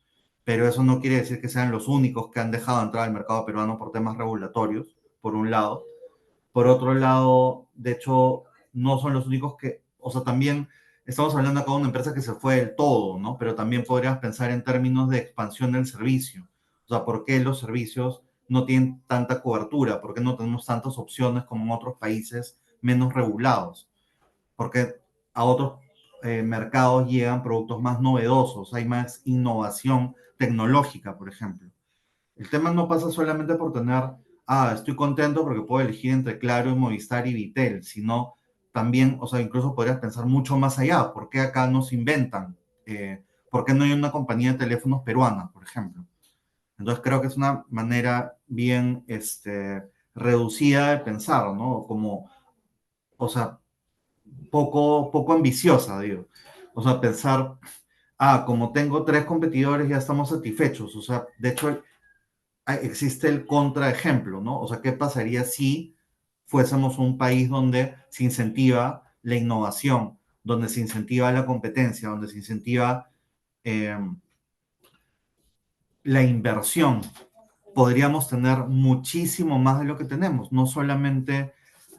Pero eso no quiere decir que sean los únicos que han dejado entrar al mercado peruano por temas regulatorios, por un lado. Por otro lado, de hecho, no son los únicos que, o sea, también estamos hablando acá de una empresa que se fue del todo, ¿no? Pero también podrías pensar en términos de expansión del servicio. O sea, ¿por qué los servicios no tienen tanta cobertura? ¿Por qué no tenemos tantas opciones como en otros países menos regulados? Porque a otros mercados llegan productos más novedosos, hay más innovación tecnológica, por ejemplo. El tema no pasa solamente por tener, estoy contento porque puedo elegir entre Claro y Movistar y Vitel, sino también, o sea, incluso podrías pensar mucho más allá. ¿Por qué acá no se inventan? ¿Por qué no hay una compañía de teléfonos peruana, por ejemplo? Entonces creo que es una manera bien reducida de pensar, ¿no? Como, o sea, poco ambiciosa, digo. O sea, pensar, como tengo 3 competidores ya estamos satisfechos. O sea, de hecho, existe el contraejemplo, ¿no? O sea, ¿qué pasaría si fuésemos un país donde se incentiva la innovación, donde se incentiva la competencia, donde se incentiva eh, la inversión? Podríamos tener muchísimo más de lo que tenemos, no solamente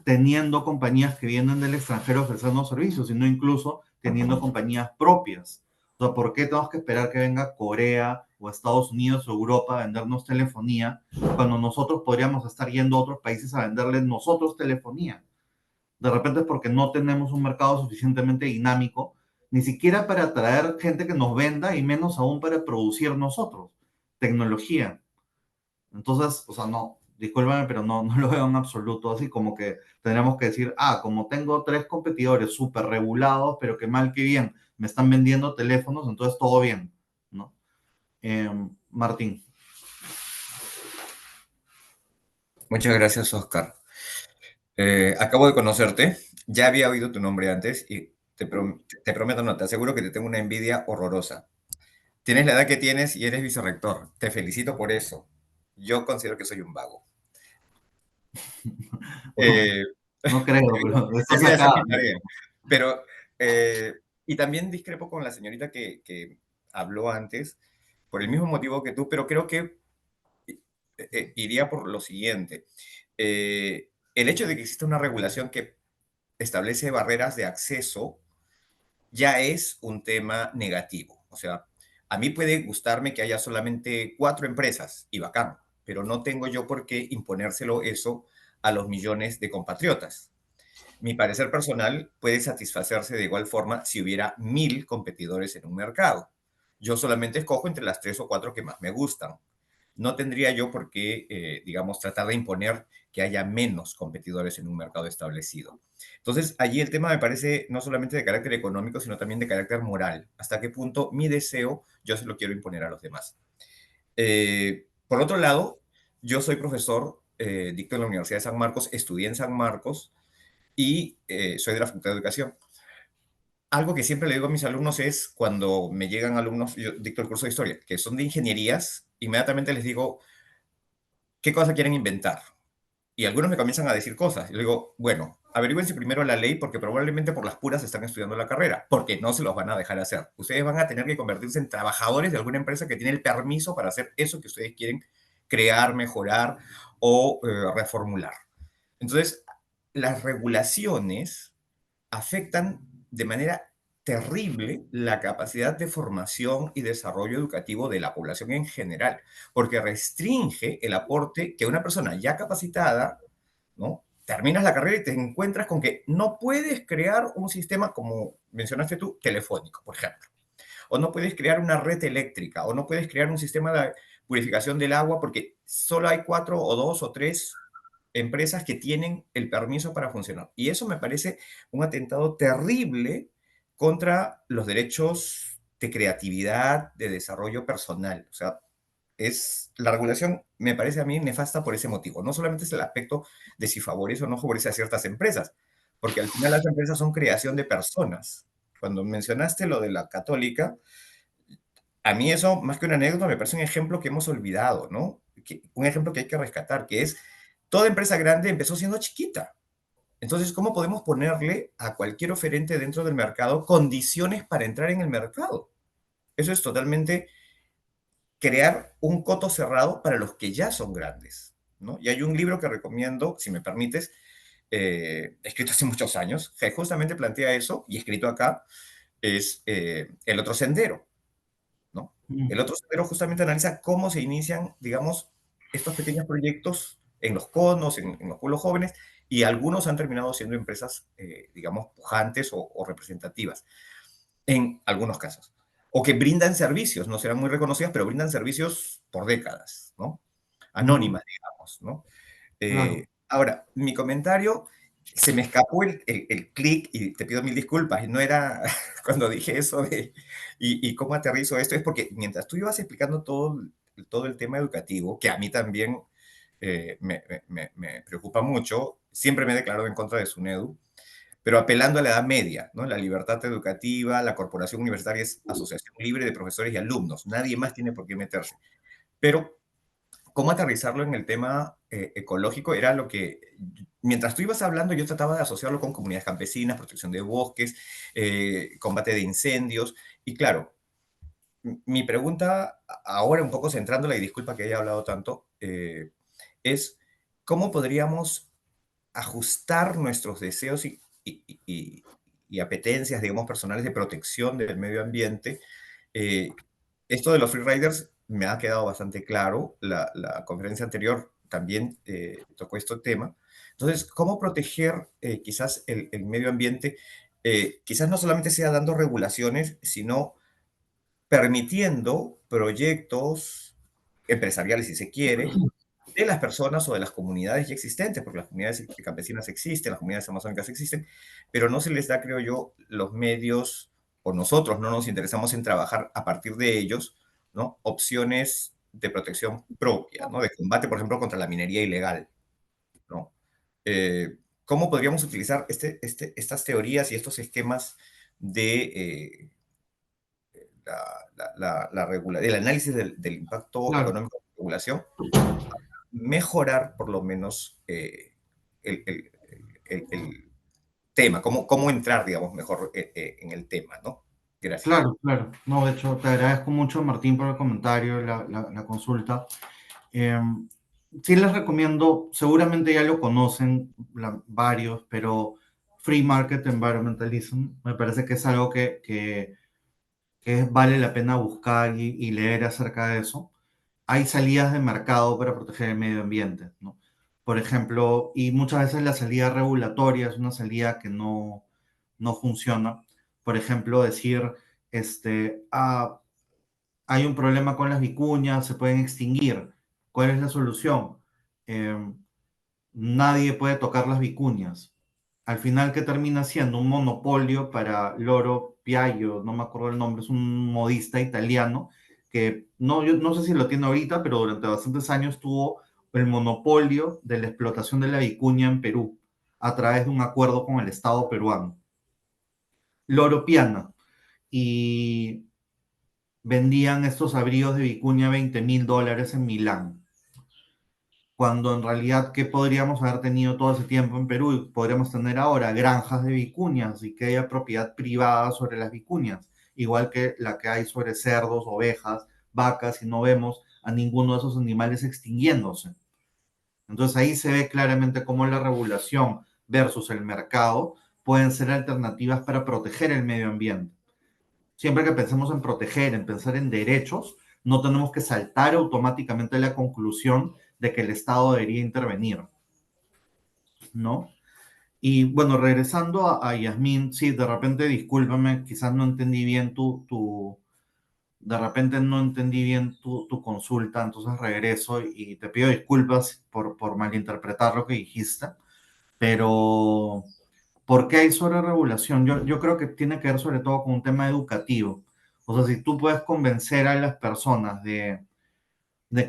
teniendo compañías que vienen del extranjero ofreciendo servicios, sino incluso teniendo compañías propias. O sea, ¿por qué tenemos que esperar que venga Corea o Estados Unidos o Europa a vendernos telefonía cuando nosotros podríamos estar yendo a otros países a venderles nosotros telefonía? De repente es porque no tenemos un mercado suficientemente dinámico, ni siquiera para atraer gente que nos venda y menos aún para producir nosotros tecnología. Entonces, o sea, no, discúlpame, pero no, no lo veo en absoluto así como que tendríamos que decir, ah, como tengo tres competidores súper regulados, pero que mal que bien me están vendiendo teléfonos, entonces todo bien, ¿no? Martín. Muchas gracias, Oscar. Acabo de conocerte, ya había oído tu nombre antes y te prometo, no, te aseguro que te tengo una envidia horrorosa. Tienes la edad que tienes y eres vicerrector. Te felicito por eso. Yo considero que soy un vago. Bueno, Eh, no creo, pero estás Debería acá. hacer mi tarea. Pero, y también discrepo con la señorita que habló antes, por el mismo motivo que tú, pero creo que iría por lo siguiente. El hecho de que exista una regulación que establece barreras de acceso ya es un tema negativo. O sea, a mí puede gustarme que haya solamente 4 empresas y bacán, pero no tengo yo por qué imponérselo eso a los millones de compatriotas. Mi parecer personal puede satisfacerse de igual forma si hubiera 1000 competidores en un mercado. Yo solamente escojo entre las 3 o 4 que más me gustan. No tendría yo por qué, digamos, tratar de imponer que haya menos competidores en un mercado establecido. Entonces, allí el tema me parece no solamente de carácter económico, sino también de carácter moral. ¿Hasta qué punto mi deseo yo se lo quiero imponer a los demás? Por otro lado, yo soy profesor, dicto en la Universidad de San Marcos, estudié en San Marcos y soy de la Facultad de Educación. Algo que siempre le digo a mis alumnos es cuando me llegan alumnos, yo dicto el curso de historia, que son de ingenierías, inmediatamente les digo, ¿qué cosa quieren inventar? Y algunos me comienzan a decir cosas. Y le digo, bueno, averigüense primero la ley porque probablemente por las puras están estudiando la carrera, porque no se los van a dejar hacer. Ustedes van a tener que convertirse en trabajadores de alguna empresa que tiene el permiso para hacer eso que ustedes quieren crear, mejorar o reformular. Entonces, las regulaciones afectan de manera terrible la capacidad de formación y desarrollo educativo de la población en general, porque restringe el aporte que una persona ya capacitada, ¿no? Terminas la carrera y te encuentras con que no puedes crear un sistema, como mencionaste tú, telefónico, por ejemplo, o no puedes crear una red eléctrica, o no puedes crear un sistema de purificación del agua porque solo hay 4 o 2 o 3 empresas que tienen el permiso para funcionar. Y eso me parece un atentado terrible contra los derechos de creatividad, de desarrollo personal. O sea, la regulación me parece a mí nefasta por ese motivo. No solamente es el aspecto de si favorece o no favorece a ciertas empresas, porque al final las empresas son creación de personas. Cuando mencionaste lo de la católica, a mí eso, más que una anécdota, me parece un ejemplo que hemos olvidado, ¿no? Un ejemplo que hay que rescatar, que es, toda empresa grande empezó siendo chiquita. Entonces, ¿cómo podemos ponerle a cualquier oferente dentro del mercado condiciones para entrar en el mercado? Eso es totalmente crear un coto cerrado para los que ya son grandes, ¿no? Y hay un libro que recomiendo, si me permites, escrito hace muchos años, que justamente plantea eso, y escrito acá, es El otro sendero, ¿no? El otro sendero justamente analiza cómo se inician, digamos, estos pequeños proyectos en los conos, en los pueblos jóvenes, y algunos han terminado siendo empresas, digamos, pujantes o representativas, en algunos casos. O que brindan servicios, no serán muy reconocidas, pero brindan servicios por décadas, ¿no? Mm, Anónimas, digamos, ¿no? claro. Ahora, mi comentario, se me escapó el clic y te pido mil disculpas, y no era cuando dije eso de, y cómo aterrizo esto, es porque mientras tú ibas explicando todo el tema educativo, que a mí también me preocupa mucho, siempre me he declarado en contra de SUNEDU, pero apelando a la edad media, ¿no? La libertad educativa, la corporación universitaria es asociación libre de profesores y alumnos, nadie más tiene por qué meterse. Pero cómo aterrizarlo en el tema ecológico era lo que, mientras tú ibas hablando, yo trataba de asociarlo con comunidades campesinas, protección de bosques, combate de incendios, y claro, mi pregunta ahora un poco centrándola, y disculpa que haya hablado tanto, es cómo podríamos ajustar nuestros deseos y apetencias, digamos, personales de protección del medio ambiente Eh, Esto de los freeriders me ha quedado bastante claro. La conferencia anterior también tocó este tema. Entonces, ¿cómo proteger quizás el medio ambiente? Quizás no solamente sea dando regulaciones, sino permitiendo proyectos empresariales, si se quiere, de las personas o de las comunidades ya existentes, porque las comunidades campesinas existen, las comunidades amazónicas existen, pero no se les da, creo yo, los medios, o nosotros no nos interesamos en trabajar a partir de ellos, ¿no? Opciones de protección propia, ¿no? De combate, por ejemplo, contra la minería ilegal, ¿no? ¿Cómo podríamos utilizar estas teorías y estos esquemas de el análisis del impacto Claro, económico de la regulación, mejorar por lo menos el, el- el tema, cómo entrar, digamos, mejor en el tema, ¿no? Gracias. claro, claro. No, de hecho, te agradezco mucho, Martín, por el comentario, la consulta. Eh, sí les recomiendo, seguramente ya lo conocen varios, pero Free Market Environmentalism me parece que es algo que vale la pena buscar y leer acerca de eso. Hay salidas de mercado para proteger el medio ambiente, ¿no? Por ejemplo, y muchas veces la salida regulatoria es una salida que no funciona. Por ejemplo, decir, hay un problema con las vicuñas, se pueden extinguir. ¿Cuál es la solución? Eh, Nadie puede tocar las vicuñas. Al final, ¿qué termina siendo? Un monopolio para Loro Piaggio, no me acuerdo el nombre, es un modista italiano que no, yo no sé si lo tiene ahorita, pero durante bastantes años tuvo el monopolio de la explotación de la vicuña en Perú a través de un acuerdo con el Estado peruano. Loro Piana. Y vendían estos abrigos de vicuña $20,000 en Milán, cuando en realidad, ¿qué podríamos haber tenido todo ese tiempo en Perú? Y podríamos tener ahora granjas de vicuñas y que haya propiedad privada sobre las vicuñas, igual que la que hay sobre cerdos, ovejas, vacas, y no vemos a ninguno de esos animales extinguiéndose. Entonces ahí se ve claramente cómo la regulación versus el mercado pueden ser alternativas para proteger el medio ambiente. Siempre que pensemos en proteger, en pensar en derechos, no tenemos que saltar automáticamente a la conclusión de que el Estado debería intervenir, ¿no? Y bueno, regresando a Yasmín, sí, de repente, discúlpame, quizás no entendí bien de repente no entendí bien tu consulta, entonces regreso y te pido disculpas por malinterpretar lo que dijiste, pero ¿por qué hay sobreregulación? Yo creo que tiene que ver sobre todo con un tema educativo. O sea, si tú puedes convencer a las personas de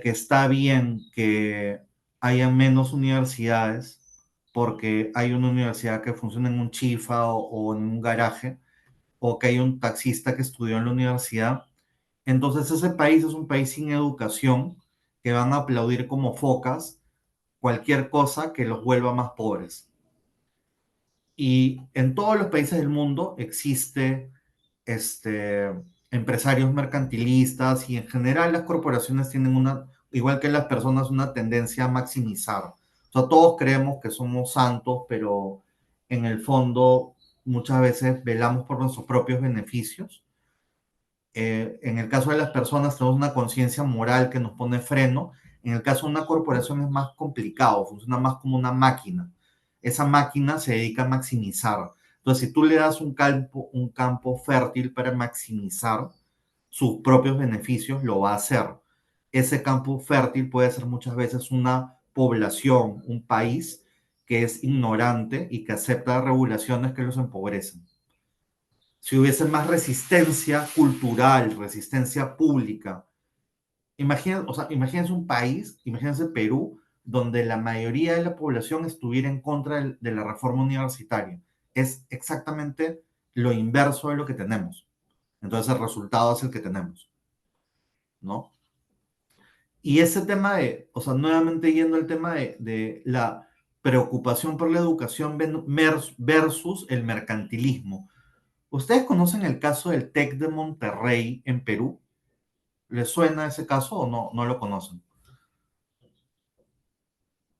que está bien que haya menos universidades, porque hay una universidad que funciona en un chifa o en un garaje, o que hay un taxista que estudió en la universidad, entonces ese país es un país sin educación que van a aplaudir como focas cualquier cosa que los vuelva más pobres. Y en todos los países del mundo existe este, empresarios mercantilistas y en general las corporaciones tienen una, igual que las personas, una tendencia a maximizar. O sea, todos creemos que somos santos, pero en el fondo muchas veces velamos por nuestros propios beneficios. En el caso de las personas tenemos una conciencia moral que nos pone freno. En el caso de una corporación es más complicado, funciona más como una máquina. Esa máquina se dedica a maximizar. Entonces, si tú le das un campo fértil para maximizar sus propios beneficios, lo va a hacer. Ese campo fértil puede ser muchas veces una población, un país que es ignorante y que acepta regulaciones que los empobrecen. Si hubiese más resistencia cultural, resistencia pública. Imagínense, o sea, imagínense un país, imagínense Perú, donde la mayoría de la población estuviera en contra de la reforma universitaria. Es exactamente lo inverso de lo que tenemos. Entonces el resultado es el que tenemos, ¿no? Y ese tema o sea, nuevamente yendo al tema de la preocupación por la educación versus el mercantilismo. ¿Ustedes conocen el caso del TEC de Monterrey en Perú? ¿Les suena ese caso o no lo conocen?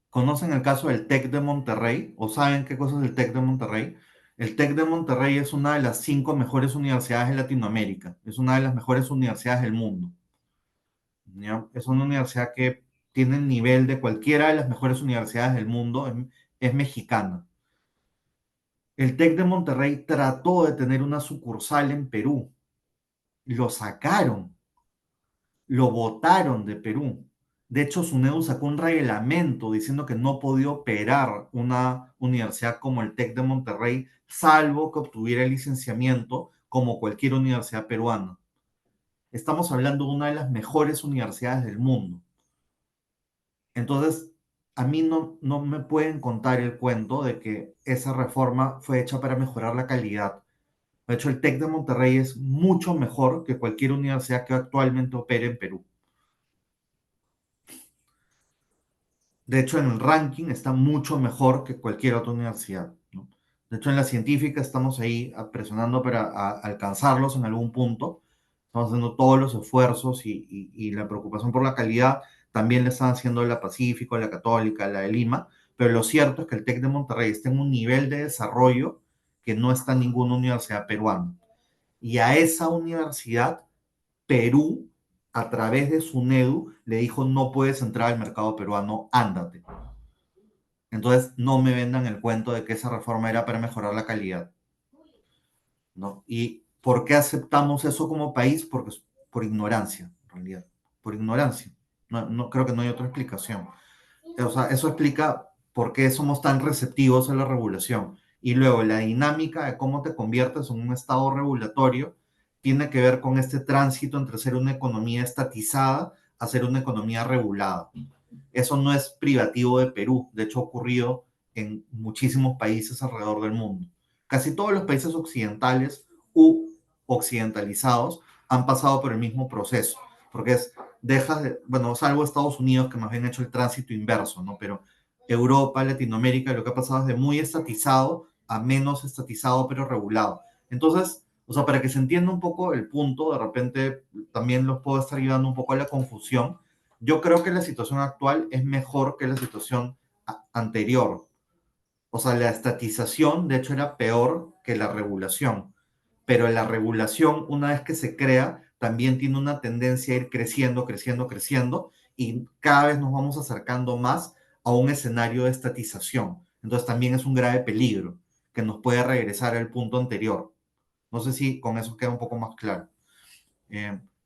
¿Conocen el caso del TEC de Monterrey o saben qué cosa es el TEC de Monterrey? El TEC de Monterrey es una de las 5 mejores universidades de Latinoamérica, es una de las mejores universidades del mundo, ¿ya? Es una universidad que tiene el nivel de cualquiera de las mejores universidades del mundo, es mexicana. El TEC de Monterrey trató de tener una sucursal en Perú, lo sacaron, lo votaron de Perú. De hecho, SUNEDU sacó un reglamento diciendo que no podía operar una universidad como el TEC de Monterrey, salvo que obtuviera el licenciamiento como cualquier universidad peruana. Estamos hablando de una de las mejores universidades del mundo. Entonces, a mí no me pueden contar el cuento de que esa reforma fue hecha para mejorar la calidad. De hecho, el TEC de Monterrey es mucho mejor que cualquier universidad que actualmente opere en Perú. De hecho, en el ranking está mucho mejor que cualquier otra universidad, ¿no? De hecho, en la científica estamos ahí presionando para alcanzarlos en algún punto. Estamos haciendo todos los esfuerzos y la preocupación por la calidad también le están haciendo la Pacífico, la Católica, la de Lima. Pero lo cierto es que el TEC de Monterrey está en un nivel de desarrollo que no está en ninguna universidad peruana. Y a esa universidad, Perú, a través de SUNEDU, le dijo: no puedes entrar al mercado peruano, ándate. Entonces, no me vendan el cuento de que esa reforma era para mejorar la calidad, ¿no? ¿Y por qué aceptamos eso como país? Porque es por ignorancia, en realidad, por ignorancia. No creo que no hay otra explicación. O sea, eso explica por qué somos tan receptivos a la regulación. Y luego, la dinámica de cómo te conviertes en un estado regulatorio tiene que ver con este tránsito entre ser una economía estatizada a ser una economía regulada. Eso no es privativo de Perú, de hecho ha ocurrido en muchísimos países alrededor del mundo. Casi todos los países occidentales u occidentalizados han pasado por el mismo proceso, porque bueno, salvo Estados Unidos, que más bien ha hecho el tránsito inverso, ¿no? Pero Europa, Latinoamérica, lo que ha pasado es de muy estatizado a menos estatizado pero regulado. Entonces, o sea, para que se entienda un poco el punto, de repente también los puedo estar ayudando un poco a la confusión. Yo creo que la situación actual es mejor que la situación anterior. O sea, la estatización, de hecho, era peor que la regulación. Pero la regulación, una vez que se crea, también tiene una tendencia a ir creciendo, creciendo, creciendo, y cada vez nos vamos acercando más a un escenario de estatización. Entonces también es un grave peligro que nos puede regresar al punto anterior. No sé si con eso queda un poco más claro.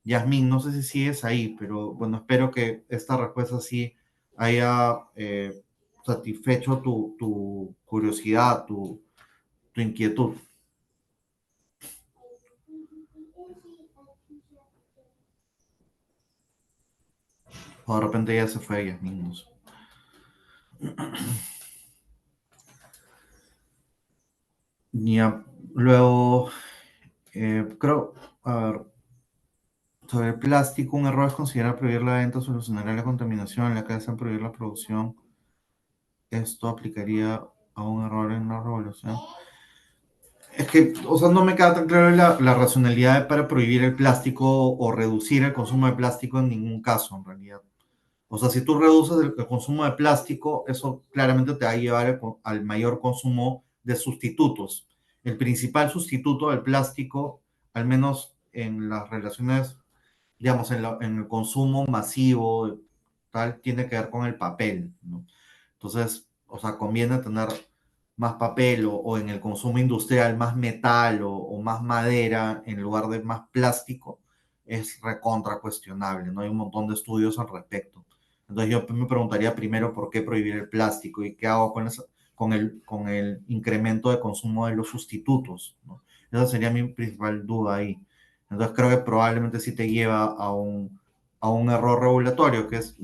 Yasmín, no sé si sigues ahí, pero bueno, espero que esta respuesta sí haya satisfecho tu curiosidad, tu inquietud. O de repente ya se fue Yasmín, no sé. Ya, luego, creo, a ver, sobre el plástico, un error es considerar prohibir la venta solucionaría la contaminación, la que hacen prohibir la producción. Esto aplicaría a un error en la regulación. Es que, o sea, no me queda tan claro la racionalidad para prohibir el plástico o reducir el consumo de plástico en ningún caso, en realidad. O sea, si tú reduces el consumo de plástico, eso claramente te va a llevar al mayor consumo de sustitutos. El principal sustituto del plástico, al menos en las relaciones, digamos, en el consumo masivo, tal, tiene que ver con el papel, ¿no? Entonces, o sea, conviene tener más papel o en el consumo industrial más metal o más madera en lugar de más plástico, es recontra cuestionable, ¿no? Hay un montón de estudios al respecto. Entonces yo me preguntaría primero por qué prohibir el plástico y qué hago con el incremento de consumo de los sustitutos, ¿no? Esa sería mi principal duda ahí. Entonces creo que probablemente sí te lleva a un error regulatorio, que es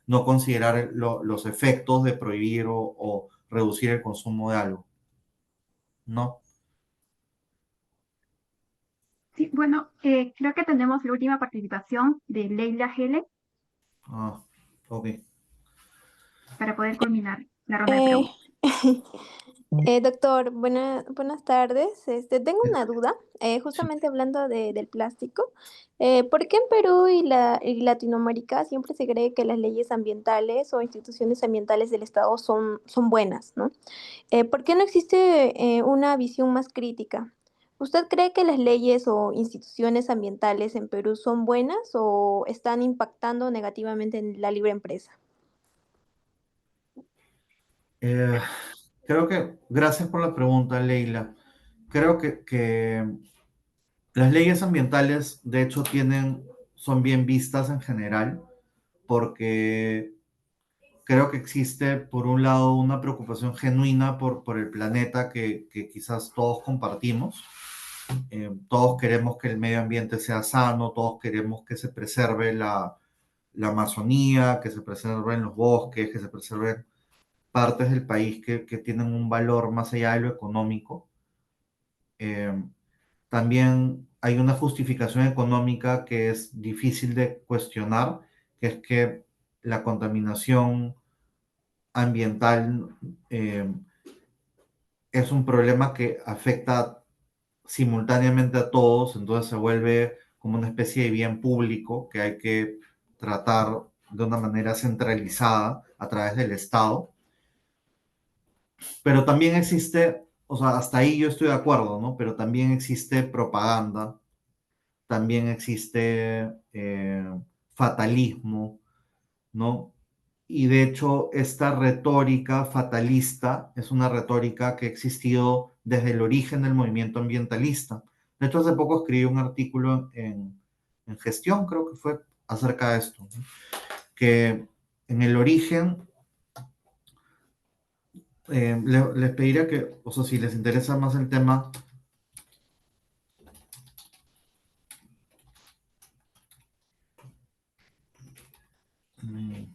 no considerar los efectos de prohibir o reducir el consumo de algo, ¿no? Sí, bueno, creo que tenemos la última participación de Leila Hele Ah, ok. para poder culminar la ronda de Eh, preguntas. Doctor, buenas tardes. Tengo una duda, Sí. justamente hablando del plástico. ¿Por qué en Perú y Latinoamérica siempre se cree que las leyes ambientales o instituciones ambientales del Estado son buenas, ¿no? ¿Por qué no existe una visión más crítica? ¿Usted cree que las leyes o instituciones ambientales en Perú son buenas o están impactando negativamente en la libre empresa? Eh, Creo que, gracias por la pregunta, Leila. Creo que las leyes ambientales, de hecho, son bien vistas en general, porque creo que existe, por un lado, una preocupación genuina por el planeta que quizás todos compartimos. Todos queremos que el medio ambiente sea sano, todos queremos que se preserve la Amazonía, que se preserven los bosques, que se preserven partes del país que tienen un valor más allá de lo económico. Eh, También hay una justificación económica que es difícil de cuestionar, que es que la contaminación ambiental eh, es un problema que afecta simultáneamente a todos, entonces se vuelve como una especie de bien público que hay que tratar de una manera centralizada a través del Estado. Pero también existe, o sea, hasta ahí yo estoy de acuerdo, ¿no? Pero también existe propaganda, también existe fatalismo, ¿no? Y de hecho, esta retórica fatalista es una retórica que ha existido desde el origen del movimiento ambientalista. De hecho, hace poco escribí un artículo en Gestión, creo que fue, acerca de esto, ¿no? Que en el origen, les pediría que, o sea, si les interesa más el tema, mm,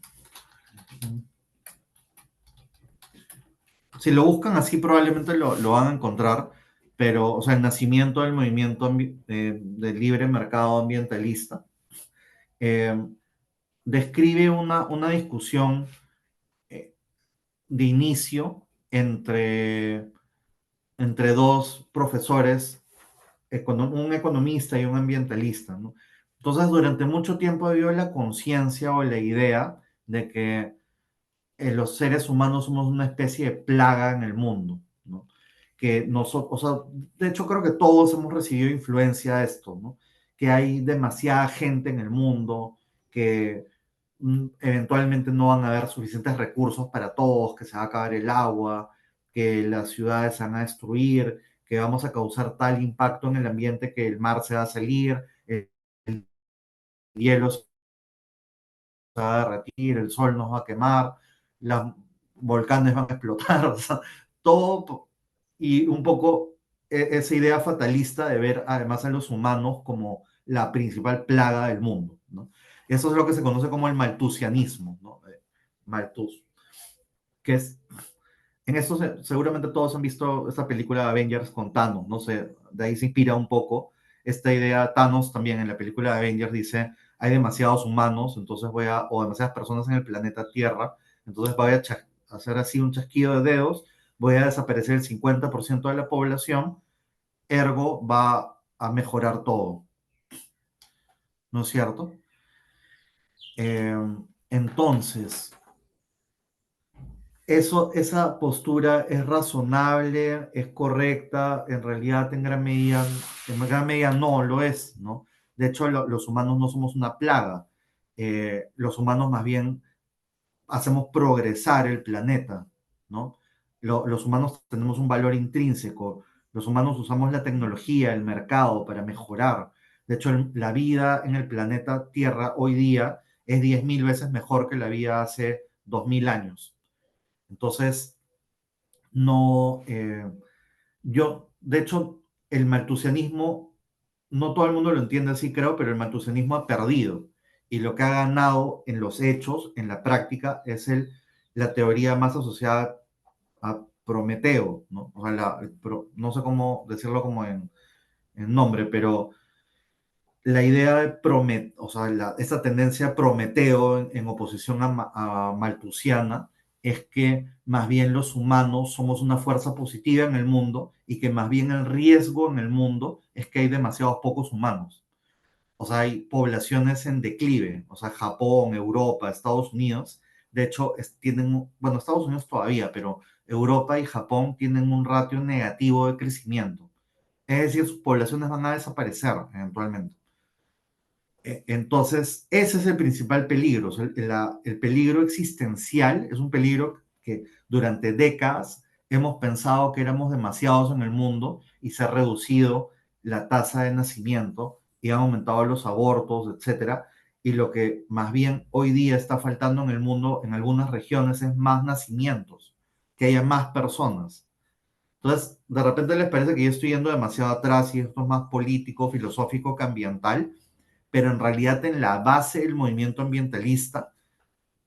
si lo buscan así probablemente lo van a encontrar, pero, o sea, el nacimiento del movimiento del libre mercado ambientalista eh, describe una discusión eh, de inicio entre dos profesores, un economista y un ambientalista, ¿no? Entonces, durante mucho tiempo ha habido la conciencia o la idea de que los seres humanos somos una especie de plaga en el mundo, ¿no? Que nosotros, o sea, de hecho creo que todos hemos recibido influencia de esto, ¿no? Que hay demasiada gente en el mundo, que eventualmente no van a haber suficientes recursos para todos, que se va a acabar el agua, que las ciudades se van a destruir, que vamos a causar tal impacto en el ambiente que el mar se va a salir, el hielo se va a derretir, el sol nos va a quemar, los volcanes van a explotar, o sea, todo, y un poco esa idea fatalista de ver además a los humanos como la principal plaga del mundo, ¿no? Eso es lo que se conoce como el maltusianismo, ¿no? Malthus, que es, en esto seguramente todos han visto esta película de Avengers con Thanos, no sé, de ahí se inspira un poco esta idea. Thanos también en la película de Avengers dice, hay demasiados humanos, entonces o demasiadas personas en el planeta Tierra, entonces voy a hacer así un chasquido de dedos, voy a desaparecer el 50% de la población, ergo va a mejorar todo, ¿no es cierto? Eh, entonces, esa postura es razonable, es correcta, en realidad en gran medida no lo es, ¿no? De hecho, los humanos no somos una plaga. Los humanos más bien hacemos progresar el planeta, ¿no? Los humanos tenemos un valor intrínseco. Los humanos usamos la tecnología, el mercado para mejorar. De hecho, la vida en el planeta Tierra hoy día es 10.000 veces mejor que la vida hace 2.000 años. Entonces, no, de hecho, el maltusianismo, no todo el mundo lo entiende así, creo, pero el maltusianismo ha perdido. Y lo que ha ganado en los hechos, en la práctica, es la teoría más asociada a Prometeo, ¿no? O sea, no sé cómo decirlo como en nombre, pero la idea de o sea, esa tendencia Prometeo en oposición a maltusiana, es que más bien los humanos somos una fuerza positiva en el mundo y que más bien el riesgo en el mundo es que hay demasiados pocos humanos. O sea, hay poblaciones en declive, o sea, Japón, Europa, Estados Unidos, de hecho, tienen, bueno, Estados Unidos todavía, pero Europa y Japón tienen un ratio negativo de crecimiento. Es decir, sus poblaciones van a desaparecer eventualmente. Entonces, ese es el principal peligro. O sea, el peligro existencial es un peligro que durante décadas hemos pensado que éramos demasiados en el mundo y se ha reducido la tasa de nacimiento y han aumentado los abortos, etcétera. Y lo que más bien hoy día está faltando en el mundo, en algunas regiones, es más nacimientos, que haya más personas. Entonces, de repente les parece que yo estoy yendo demasiado atrás y esto es más político, filosófico que ambiental, pero en realidad en la base del movimiento ambientalista,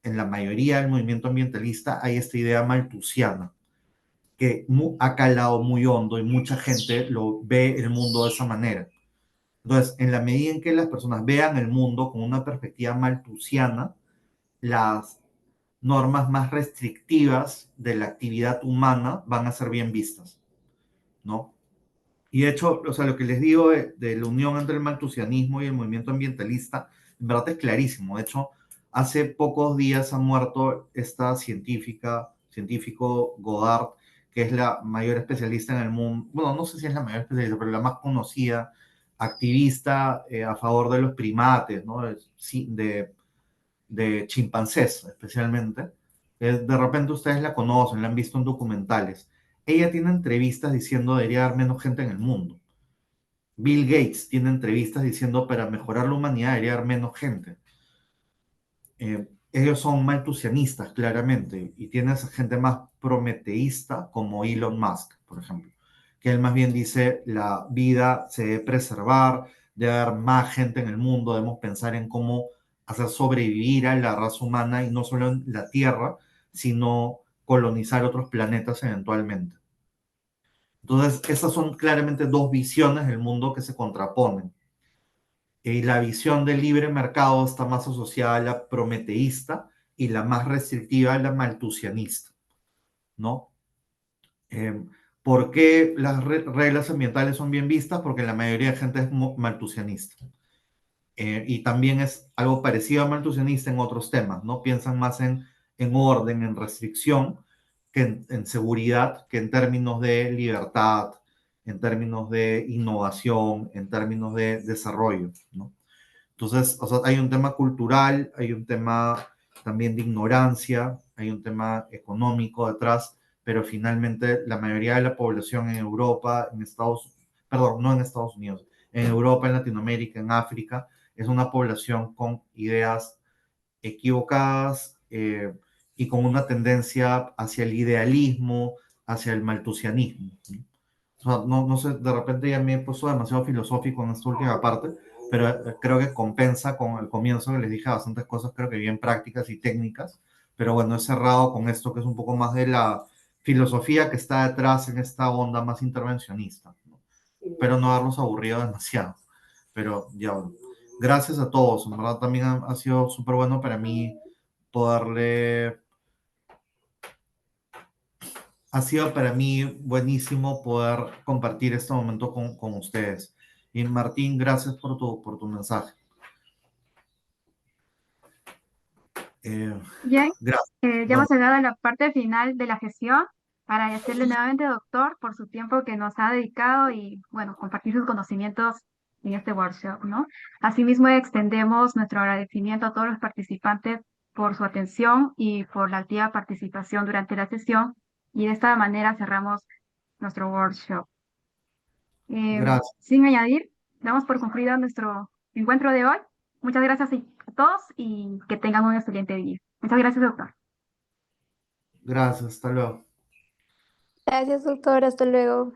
en la mayoría del movimiento ambientalista, hay esta idea malthusiana que ha calado muy hondo y mucha gente lo ve el mundo de esa manera. Entonces, en la medida en que las personas vean el mundo con una perspectiva malthusiana, las normas más restrictivas de la actividad humana van a ser bien vistas, ¿no? Y de hecho, o sea, lo que les digo de la unión entre el malthusianismo y el movimiento ambientalista, en verdad es clarísimo. De hecho, hace pocos días ha muerto esta científico Goddard, que es la mayor especialista en el mundo, bueno, no sé si es la mayor especialista, pero la más conocida, activista a favor de los primates, ¿no? De chimpancés especialmente. De repente ustedes la conocen, la han visto en documentales. Ella tiene entrevistas diciendo debería haber menos gente en el mundo. Bill Gates tiene entrevistas diciendo para mejorar la humanidad debería haber menos gente. Ellos son malthusianistas, claramente, y tienes gente más prometeísta como Elon Musk, por ejemplo, que él más bien dice la vida se debe preservar, debe haber más gente en el mundo, debemos pensar en cómo hacer sobrevivir a la raza humana y no solo en la Tierra, sino colonizar otros planetas eventualmente. Entonces, esas son claramente dos visiones del mundo que se contraponen. Y la visión del libre mercado está más asociada a la prometeísta y la más restrictiva a la malthusianista, ¿no? Eh, ¿Por qué las reglas ambientales son bien vistas? Porque la mayoría de gente es malthusianista. Y también es algo parecido a malthusianista en otros temas, ¿no? Piensan más en orden, en restricción, que en seguridad, que en términos de libertad, en términos de innovación, en términos de desarrollo, ¿no? Entonces, o sea, hay un tema cultural, hay un tema también de ignorancia, hay un tema económico detrás, pero finalmente la mayoría de la población en Europa, perdón, no en Estados Unidos, en Europa, en Latinoamérica, en África, es una población con ideas equivocadas y con una tendencia hacia el idealismo, hacia el malthusianismo, ¿no? O sea, no sé, de repente ya me he puesto demasiado filosófico en esta última parte, pero creo que compensa con el comienzo que les dije bastantes cosas, creo que bien prácticas y técnicas, pero bueno, he cerrado con esto que es un poco más de la filosofía que está detrás en esta onda más intervencionista, ¿no? Espero no haberlos aburrido demasiado, pero ya bueno. Gracias a todos, en verdad también ha sido súper bueno para mí poderle ha sido para mí buenísimo poder compartir este momento con ustedes. Y Martín, gracias por tu mensaje. Bien, Gracias. ya Bueno, hemos llegado a la parte final de la gestión. Para agradecerle nuevamente, doctor, por su tiempo que nos ha dedicado y, bueno, compartir sus conocimientos en este workshop, ¿no? Asimismo, extendemos nuestro agradecimiento a todos los participantes por su atención y por la activa participación durante la sesión. Y de esta manera cerramos nuestro workshop. gracias. Sin añadir, damos por concluido nuestro encuentro de hoy. Muchas gracias a todos y que tengan un excelente día. Muchas gracias, doctor. Gracias. Hasta luego. Gracias, doctor. Hasta luego.